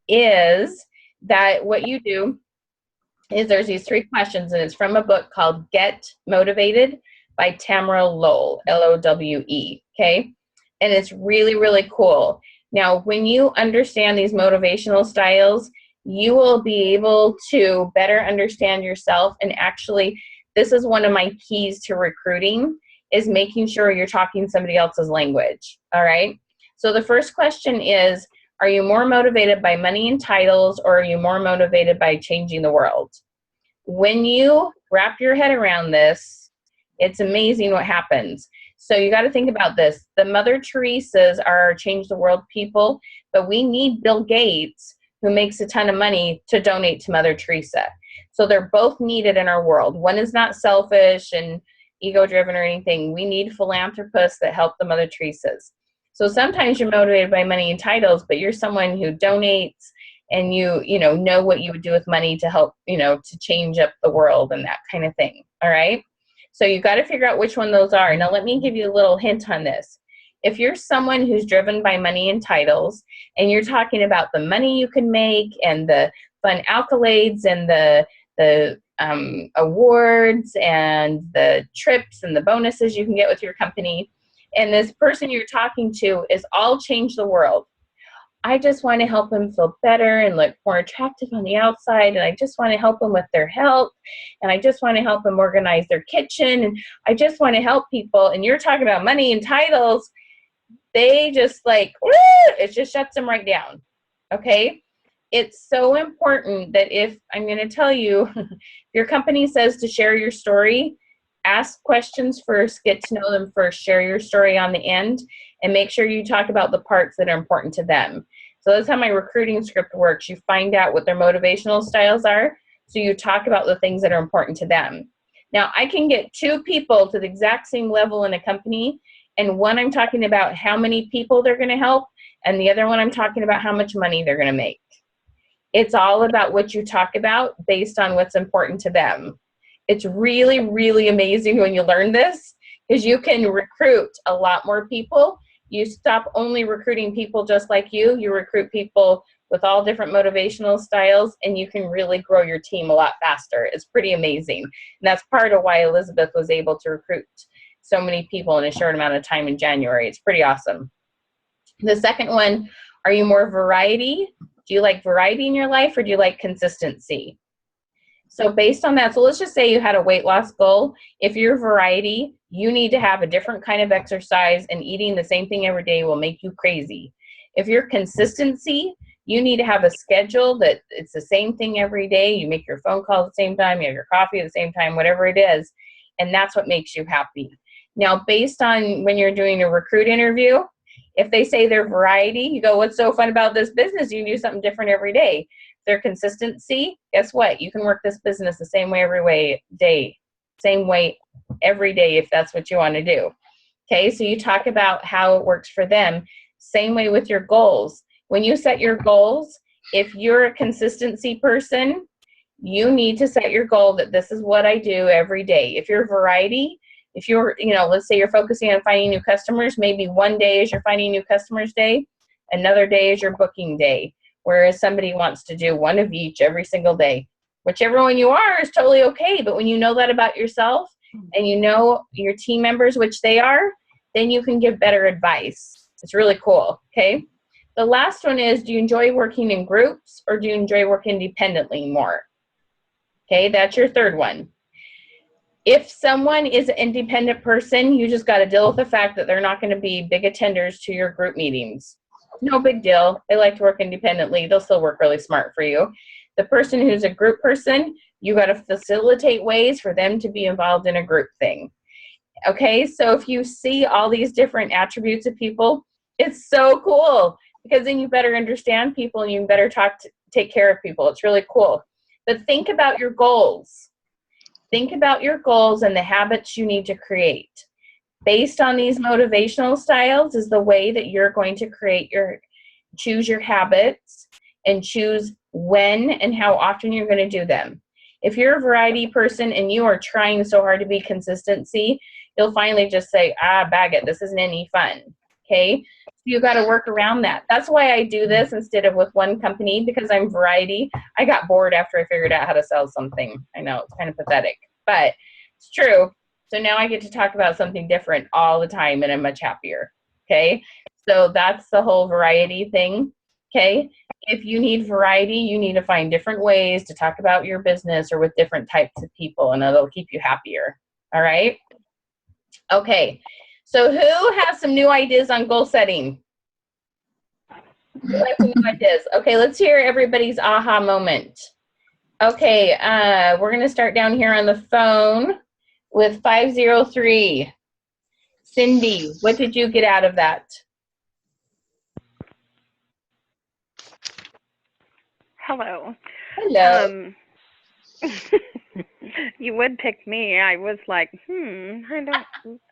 is that what you do is there's these 3 questions, and it's from a book called Get Motivated by Tamara Lowell, L-O-W-E, okay? And it's really, really cool. Now, when you understand these motivational styles, you will be able to better understand yourself. And actually, this is one of my keys to recruiting, is making sure you're talking somebody else's language, all right? So the first question is, are you more motivated by money and titles, or are you more motivated by changing the world? When you wrap your head around this, it's amazing what happens. So you got to think about this. The Mother Teresas are change the world people, but we need Bill Gates, who makes a ton of money, to donate to Mother Teresa. So they're both needed in our world. One is not selfish and ego-driven or anything. We need philanthropists that help the Mother Teresas. So sometimes you're motivated by money and titles, but you're someone who donates, and you know what you would do with money to help, to change up the world and that kind of thing. All right. So you got to figure out which one those are. Now, let me give you a little hint on this. If you're someone who's driven by money and titles, and you're talking about the money you can make and the fun accolades and the awards and the trips and the bonuses you can get with your company, and this person you're talking to is all change the world. I just want to help them feel better and look more attractive on the outside, and I just want to help them with their health, and I just want to help them organize their kitchen, and I just want to help people, and you're talking about money and titles, they just it just shuts them right down, okay? It's so important that if, I'm going to tell you, if your company says to share your story, ask questions first, get to know them first, share your story on the end, and make sure you talk about the parts that are important to them. So that's how my recruiting script works. You find out what their motivational styles are, so you talk about the things that are important to them. Now, I can get 2 people to the exact same level in a company, and one I'm talking about how many people they're going to help, and the other one I'm talking about how much money they're going to make. It's all about what you talk about based on what's important to them. It's really, really amazing when you learn this, because you can recruit a lot more people. You stop only recruiting people just like you. You recruit people with all different motivational styles, and you can really grow your team a lot faster. It's pretty amazing. And that's part of why Elizabeth was able to recruit so many people in a short amount of time in January. It's pretty awesome. The second one, are you more variety? Do you like variety in your life, or do you like consistency? So based on that, so let's just say you had a weight loss goal. If you're variety, you need to have a different kind of exercise, and eating the same thing every day will make you crazy. If you're consistency, you need to have a schedule that it's the same thing every day. You make your phone call at the same time, you have your coffee at the same time, whatever it is, and that's what makes you happy. Now, based on when you're doing a recruit interview, if they say they're variety, you go, what's so fun about this business? You can do something different every day. Their consistency, guess what? You can work this business the same way every day, same way every day if that's what you want to do. Okay, so you talk about how it works for them. Same way with your goals. When you set your goals, if you're a consistency person, you need to set your goal that this is what I do every day. If you're variety, if you're, let's say you're focusing on finding new customers, maybe one day is your finding new customers day, another day is your booking day. Whereas somebody wants to do one of each every single day. Whichever one you are is totally okay, but when you know that about yourself and you know your team members, which they are, then you can give better advice. It's really cool, okay? The last one is, do you enjoy working in groups, or do you enjoy working independently more? Okay, that's your third one. If someone is an independent person, you just got to deal with the fact that they're not going to be big attenders to your group meetings. No big deal. They like to work independently. They'll still work really smart for you. The person who's a group person, you got to facilitate ways for them to be involved in a group thing. Okay, so if you see all these different attributes of people, it's so cool because then you better understand people and you better take care of people. It's really cool. But think about your goals. Think about your goals and the habits you need to create. Based on these motivational styles is the way that you're going to choose your habits and choose when and how often you're going to do them. If you're a variety person and you are trying so hard to be consistency, you'll finally just say, bag it. This isn't any fun. Okay. So you got to work around that. That's why I do this instead of with one company, because I'm variety. I got bored after I figured out how to sell something. I know it's kind of pathetic, but it's true. So now I get to talk about something different all the time and I'm much happier. Okay. So that's the whole variety thing. Okay. If you need variety, you need to find different ways to talk about your business or with different types of people, and it'll keep you happier. All right. Okay. So who has some new ideas on goal setting? Who has some new ideas? Okay, let's hear everybody's aha moment. Okay, we're going to start down here on the phone with 503. Cindy, what did you get out of that? Hello. Hello. You would pick me. I was like,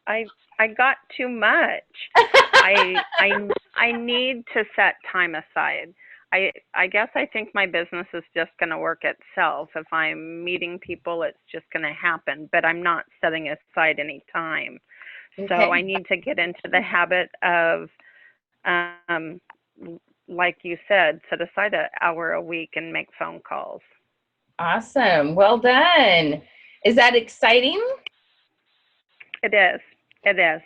I got too much. I need to set time aside. I guess I think my business is just going to work itself. If I'm meeting people, it's just going to happen, but I'm not setting aside any time. Okay. So I need to get into the habit of, like you said, set aside an hour a week and make phone calls. Awesome. Well done. Is that exciting? It is. It is.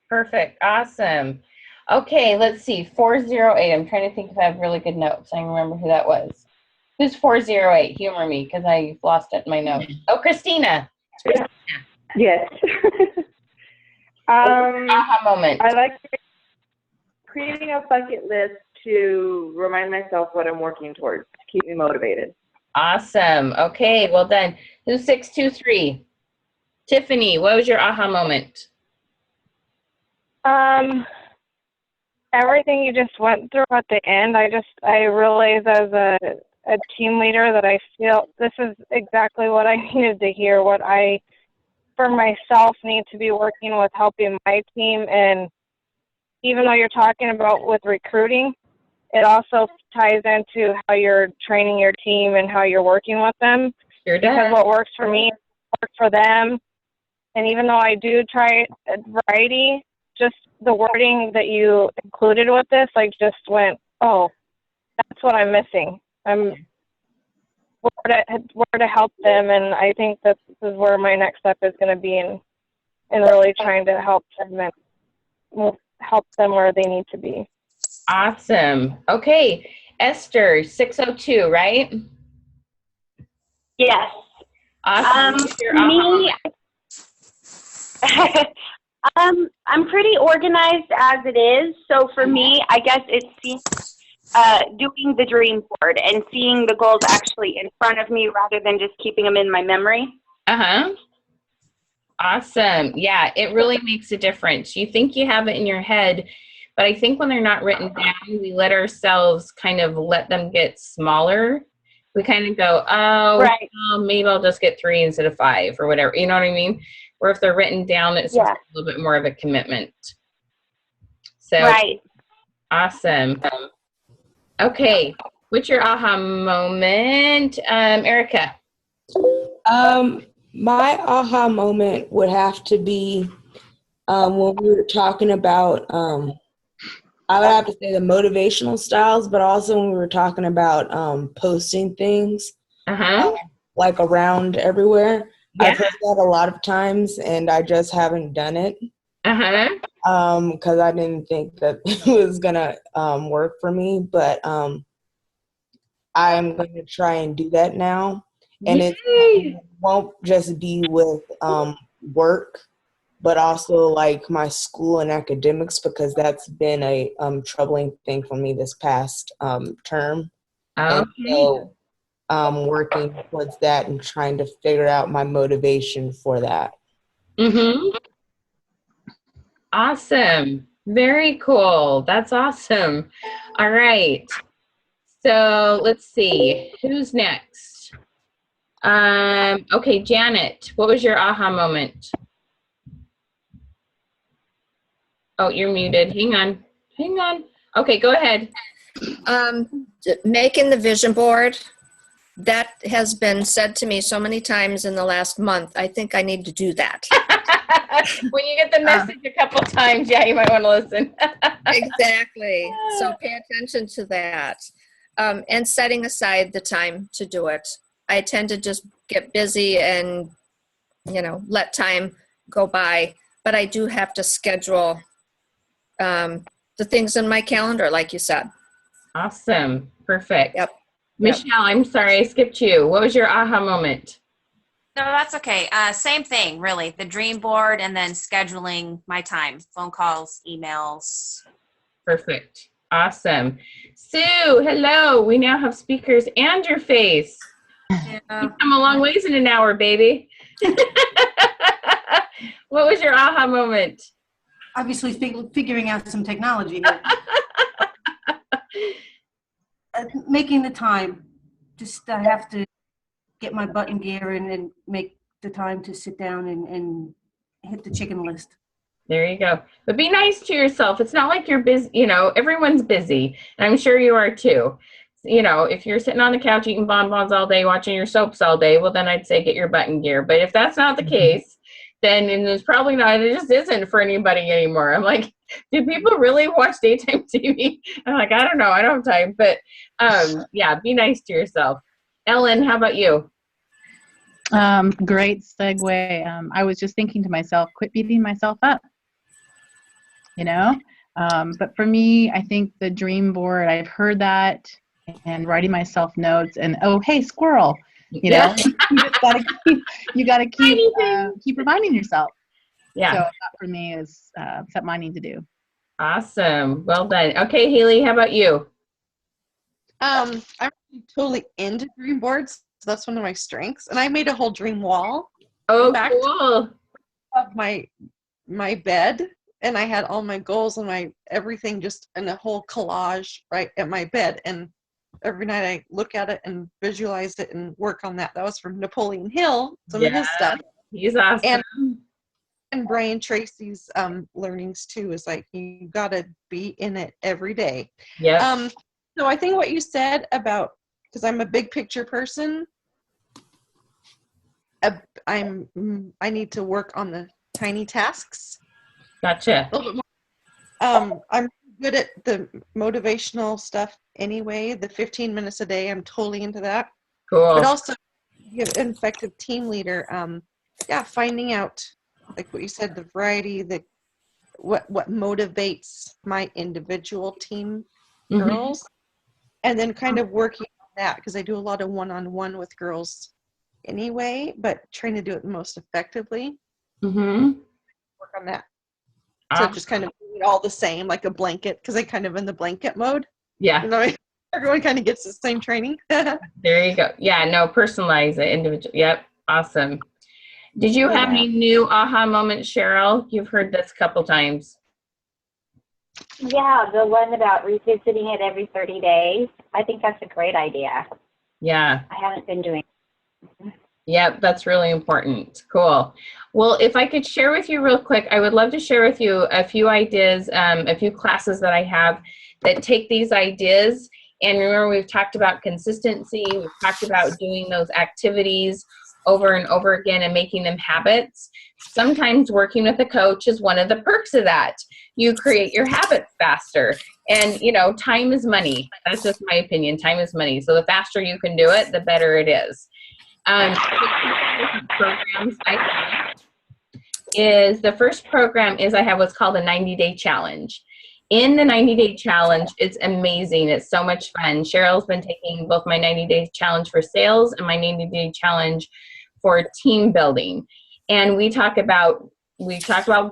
Perfect. Awesome. Okay, let's see. 408. I'm trying to think if I have really good notes. I remember who that was. Who's 408? Humor me because I lost it in my notes. Oh, Christina. Yes. Aha moment. I like creating a bucket list to remind myself what I'm working towards to keep me motivated. Awesome. Okay, well done. Who's 623? Tiffany, what was your aha moment? Everything you just went through at the end, I realized as a team leader that I feel this is exactly what I needed to hear, what I, for myself, need to be working with helping my team. And even though you're talking about with recruiting, it also ties into how you're training your team and how you're working with them. Sure does. Because what works for me works for them. And even though I do try a variety, just the wording that you included with this, I just went, oh, that's what I'm missing. I'm where to help them, and I think that this is where my next step is going to be in really trying to help them and help them where they need to be. Awesome. Okay, Esther, 602, right? Yes. Awesome. What's your aha moment? I'm pretty organized as it is. So for me, I guess it's doing the dream board and seeing the goals actually in front of me rather than just keeping them in my memory. Uh-huh. Awesome. Yeah, it really makes a difference. You think you have it in your head, but I think when they're not written down, we let ourselves kind of let them get smaller. We kind of go, right. Well, maybe I'll just get 3 instead of 5 or whatever. You know what I mean? Or if they're written down, it's just a little bit more of a commitment. So, right. Awesome. Okay. What's your aha moment? Erica? My aha moment would have to be when we were talking about, I would have to say the motivational styles, but also when we were talking about posting things like around everywhere. Yeah. I've heard that a lot of times, and I just haven't done it. Because I didn't think that it was gonna work for me, but I'm going to try and do that now. And Yay! it won't just be with work, but also like my school and academics, because that's been a troubling thing for me this past term. Okay. And so working towards that and trying to figure out my motivation for that. Mm-hmm. Awesome. Very cool. That's awesome. All right. So let's see. Who's next? Okay, Janet, what was your aha moment? Oh, you're muted. Hang on. Hang on. Okay, go ahead. Making the vision board. That has been said to me so many times in the last month. I think I need to do that. When you get the message a couple times, yeah, you might want to listen. Exactly. So pay attention to that. And setting aside the time to do it. I tend to just get busy and, let time go by. But I do have to schedule the things in my calendar, like you said. Awesome. Perfect. Yep. Michelle, I'm sorry, I skipped you. What was your aha moment? No, that's okay. Same thing, really. The dream board and then scheduling my time, phone calls, emails. Perfect. Awesome. Sue, hello. We now have speakers and your face. Yeah. You've come a long ways in an hour, baby. What was your aha moment? Obviously, figuring out some technology here. Making the time. Just I have to get my butt in gear and make the time to sit down and hit the chicken list. There you go. But be nice to yourself. It's not like you're busy. Everyone's busy. And I'm sure you are too. If you're sitting on the couch eating bonbons all day, watching your soaps all day, well, then I'd say get your butt in gear. But if that's not the case, then it's probably not. It just isn't for anybody anymore. I'm like, do people really watch daytime TV? I'm like, I don't know. I don't have time. But yeah, be nice to yourself. Ellen, how about you? Great segue. I was just thinking to myself, quit beating myself up. But for me, I think the dream board, I've heard that, and writing myself notes, and oh, hey, squirrel, you gotta keep reminding yourself. Yeah. So that for me is something I need to do. Awesome. Well done. Okay, Haley, how about you? I'm totally into dream boards. So that's one of my strengths. And I made a whole dream wall. Oh, in fact, cool. Of my bed. And I had all my goals and my everything just in a whole collage right at my bed. And every night I look at it and visualize it and work on that. That was from Napoleon Hill, some of his stuff. He's awesome. And Brian Tracy's learnings too is like you gotta be in it every day. Yeah. So I think what you said about, because I'm a big picture person, I need to work on the tiny tasks. Gotcha. A little bit more. I'm good at the motivational stuff anyway. The 15 minutes a day, I'm totally into that. Cool. But also, be an effective team leader. Finding out, like what you said, the variety, what motivates my individual team girls, and then kind of working on that, because I do a lot of one-on-one with girls anyway, but trying to do it most effectively. Work on that. So just kind of all the same, like a blanket, because I kind of in the blanket mode. Yeah. Everyone kind of gets the same training. There you go. Yeah, no, personalize it, individual. Yep. Awesome. Did you have any new aha moments, Cheryl? You've heard this a couple times. Yeah, the one about revisiting it every 30 days. I think that's a great idea. Yeah. I haven't been doing it. Yep, that's really important. Cool. Well, if I could share with you real quick, I would love to share with you a few ideas, a few classes that I have that take these ideas. And remember, we've talked about consistency. We've talked about doing those activities over and over again and making them habits. Sometimes working with a coach is one of the perks of that. You create your habits faster. And, time is money. That's just my opinion. Time is money. So the faster you can do it, the better it is. Programs I have is the first program is I have what's called a 90-day challenge. in the 90-day challenge. It's amazing. It's so much fun. Cheryl's been taking both my 90-day challenge for sales and my 90-day challenge for team building. And we talk about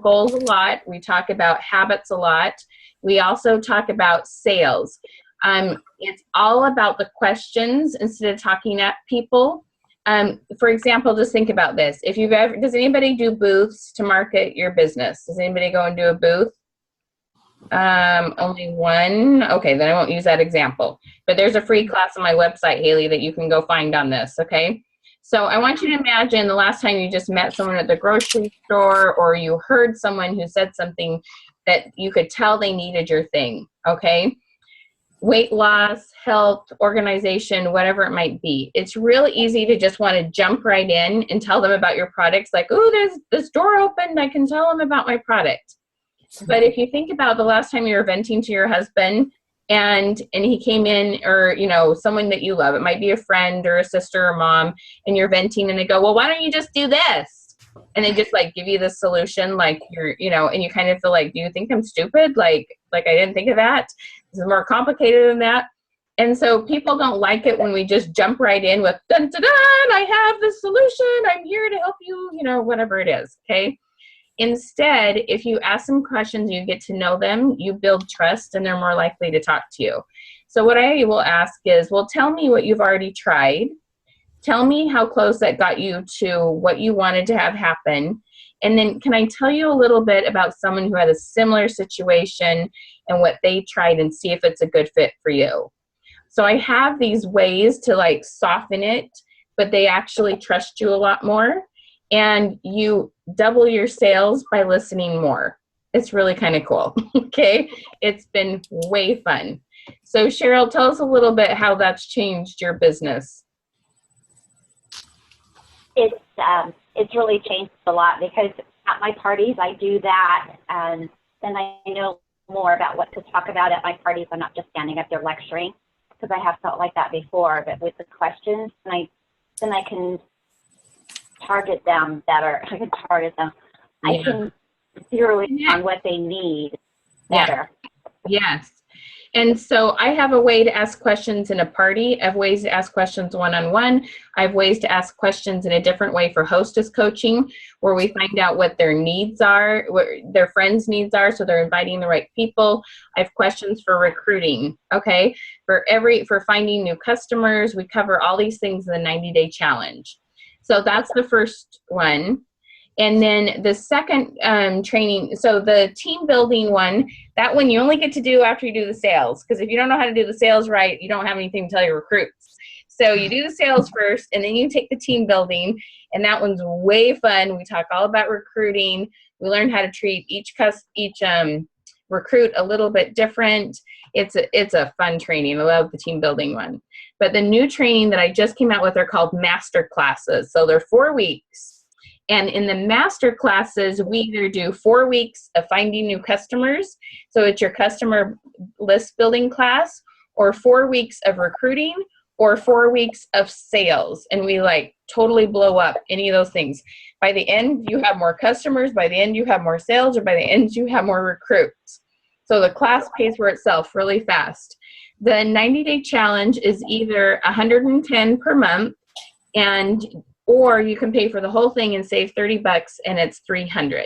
goals a lot. We talk about habits a lot. We also talk about sales. It's all about the questions instead of talking at people. For example, just think about this. If you've ever, does anybody do booths to market your business? Does anybody go and do a booth? Only one. Okay, then I won't use that example. But there's a free class on my website, Haley, that you can go find on this, okay? So I want you to imagine the last time you just met someone at the grocery store, or you heard someone who said something that you could tell they needed your thing, okay? Weight loss, health, organization, whatever it might be. It's real easy to just want to jump right in and tell them about your products. Like, oh, there's this door opened, I can tell them about my product. But if you think about the last time you were venting to your husband and he came in, or, you know, someone that you love, it might be a friend or a sister or mom, and you're venting and they go, well, why don't you just do this? And they just like give you the solution, like you're, you know, and you kind of feel like, do you think I'm stupid? Like I didn't think of that. This is more complicated than that. And so people don't like it when we just jump right in with dun dun dun, I have the solution, I'm here to help you, you know, whatever it is, okay? Instead, if you ask them questions, you get to know them, you build trust, and they're more likely to talk to you. So what I will ask is, well, tell me what you've already tried. Tell me how close that got you to what you wanted to have happen. And then can I tell you a little bit about someone who had a similar situation and what they tried, and see if it's a good fit for you. So I have these ways to like soften it, but they actually trust you a lot more. And you double your sales by listening more. It's really kind of cool. Okay. It's been way fun. So Cheryl, tell us a little bit how that's changed your business. It's really changed a lot, because at my parties I do that, and then I know more about what to talk about at my parties. I'm not just standing up there lecturing, because I have felt like that before. But with the questions, then I can target them better. I can target them. Yeah. I can zero in on what they need better. Yeah. Yes. And so I have a way to ask questions in a party. I have ways to ask questions one-on-one. I have ways to ask questions in a different way for hostess coaching, where we find out what their needs are, what their friends' needs are, so they're inviting the right people. I have questions for recruiting, okay? For finding new customers. We cover all these things in the 90-day challenge. So that's the first one. And then the second training, so the team building one, that one you only get to do after you do the sales. Because if you don't know how to do the sales right, you don't have anything to tell your recruits. So you do the sales first, and then you take the team building, and that one's way fun. We talk all about recruiting. We learn how to treat each recruit a little bit different. It's a fun training. I love the team building one. But the new training that I just came out with are called master classes. So they're 4 weeks. And in the master classes, we either do 4 weeks of finding new customers, so it's your customer list building class, or 4 weeks of recruiting, or 4 weeks of sales. And we like totally blow up any of those things. By the end, you have more customers. By the end, you have more sales, or by the end, you have more recruits. So the class pays for itself really fast. The 90-day challenge is either $110 per month, or you can pay for the whole thing and save $30, and it's $300.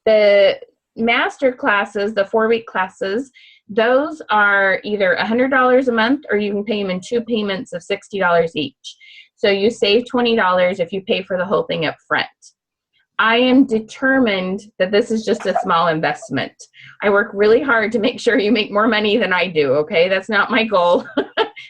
The master classes, the 4-week classes, those are either $100 a month, or you can pay them in 2 payments of $60 each. So you save $20 if you pay for the whole thing up front. I am determined that this is just a small investment. I work really hard to make sure you make more money than I do, okay? That's not my goal.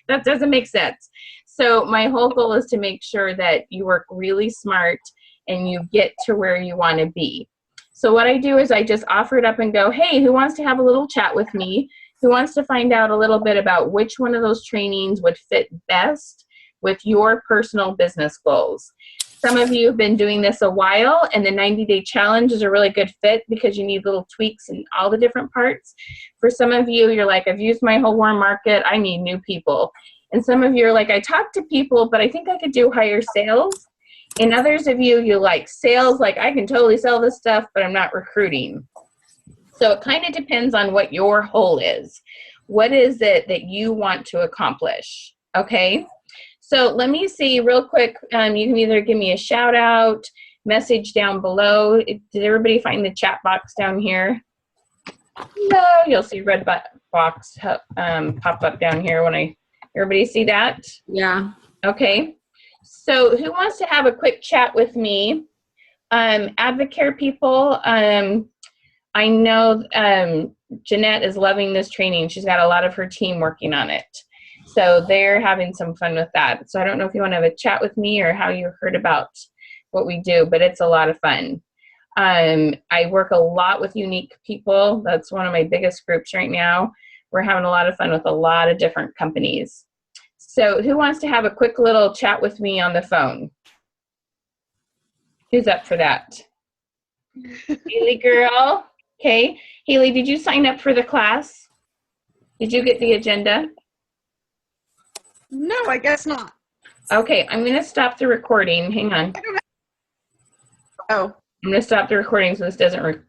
That doesn't make sense. So my whole goal is to make sure that you work really smart and you get to where you want to be. So what I do is I just offer it up and go, hey, who wants to have a little chat with me? Who wants to find out a little bit about which one of those trainings would fit best with your personal business goals? Some of you have been doing this a while, and the 90-day challenge is a really good fit because you need little tweaks in all the different parts. For some of you, you're like, I've used my whole warm market, I need new people. And some of you are like, I talk to people, but I think I could do higher sales. And others of you, you like sales, like I can totally sell this stuff, but I'm not recruiting. So it kind of depends on what your whole is. What is it that you want to accomplish? Okay. So let me see real quick. You can either give me a shout out, message down below. Did everybody find the chat box down here? No, you'll see red box pop up down here when everybody see that? Yeah. Okay. So who wants to have a quick chat with me? Advocare people, I know Jeanette is loving this training. She's got a lot of her team working on it. So they're having some fun with that. So I don't know if you want to have a chat with me or how you heard about what we do, but it's a lot of fun. I work a lot with unique people. That's one of my biggest groups right now. We're having a lot of fun with a lot of different companies. So who wants to have a quick little chat with me on the phone? Who's up for that? Haley girl. Okay. Haley, did you sign up for the class? Did you get the agenda? No, I guess not. Okay, I'm going to stop the recording. Hang on. Oh. I'm going to stop the recording so this doesn't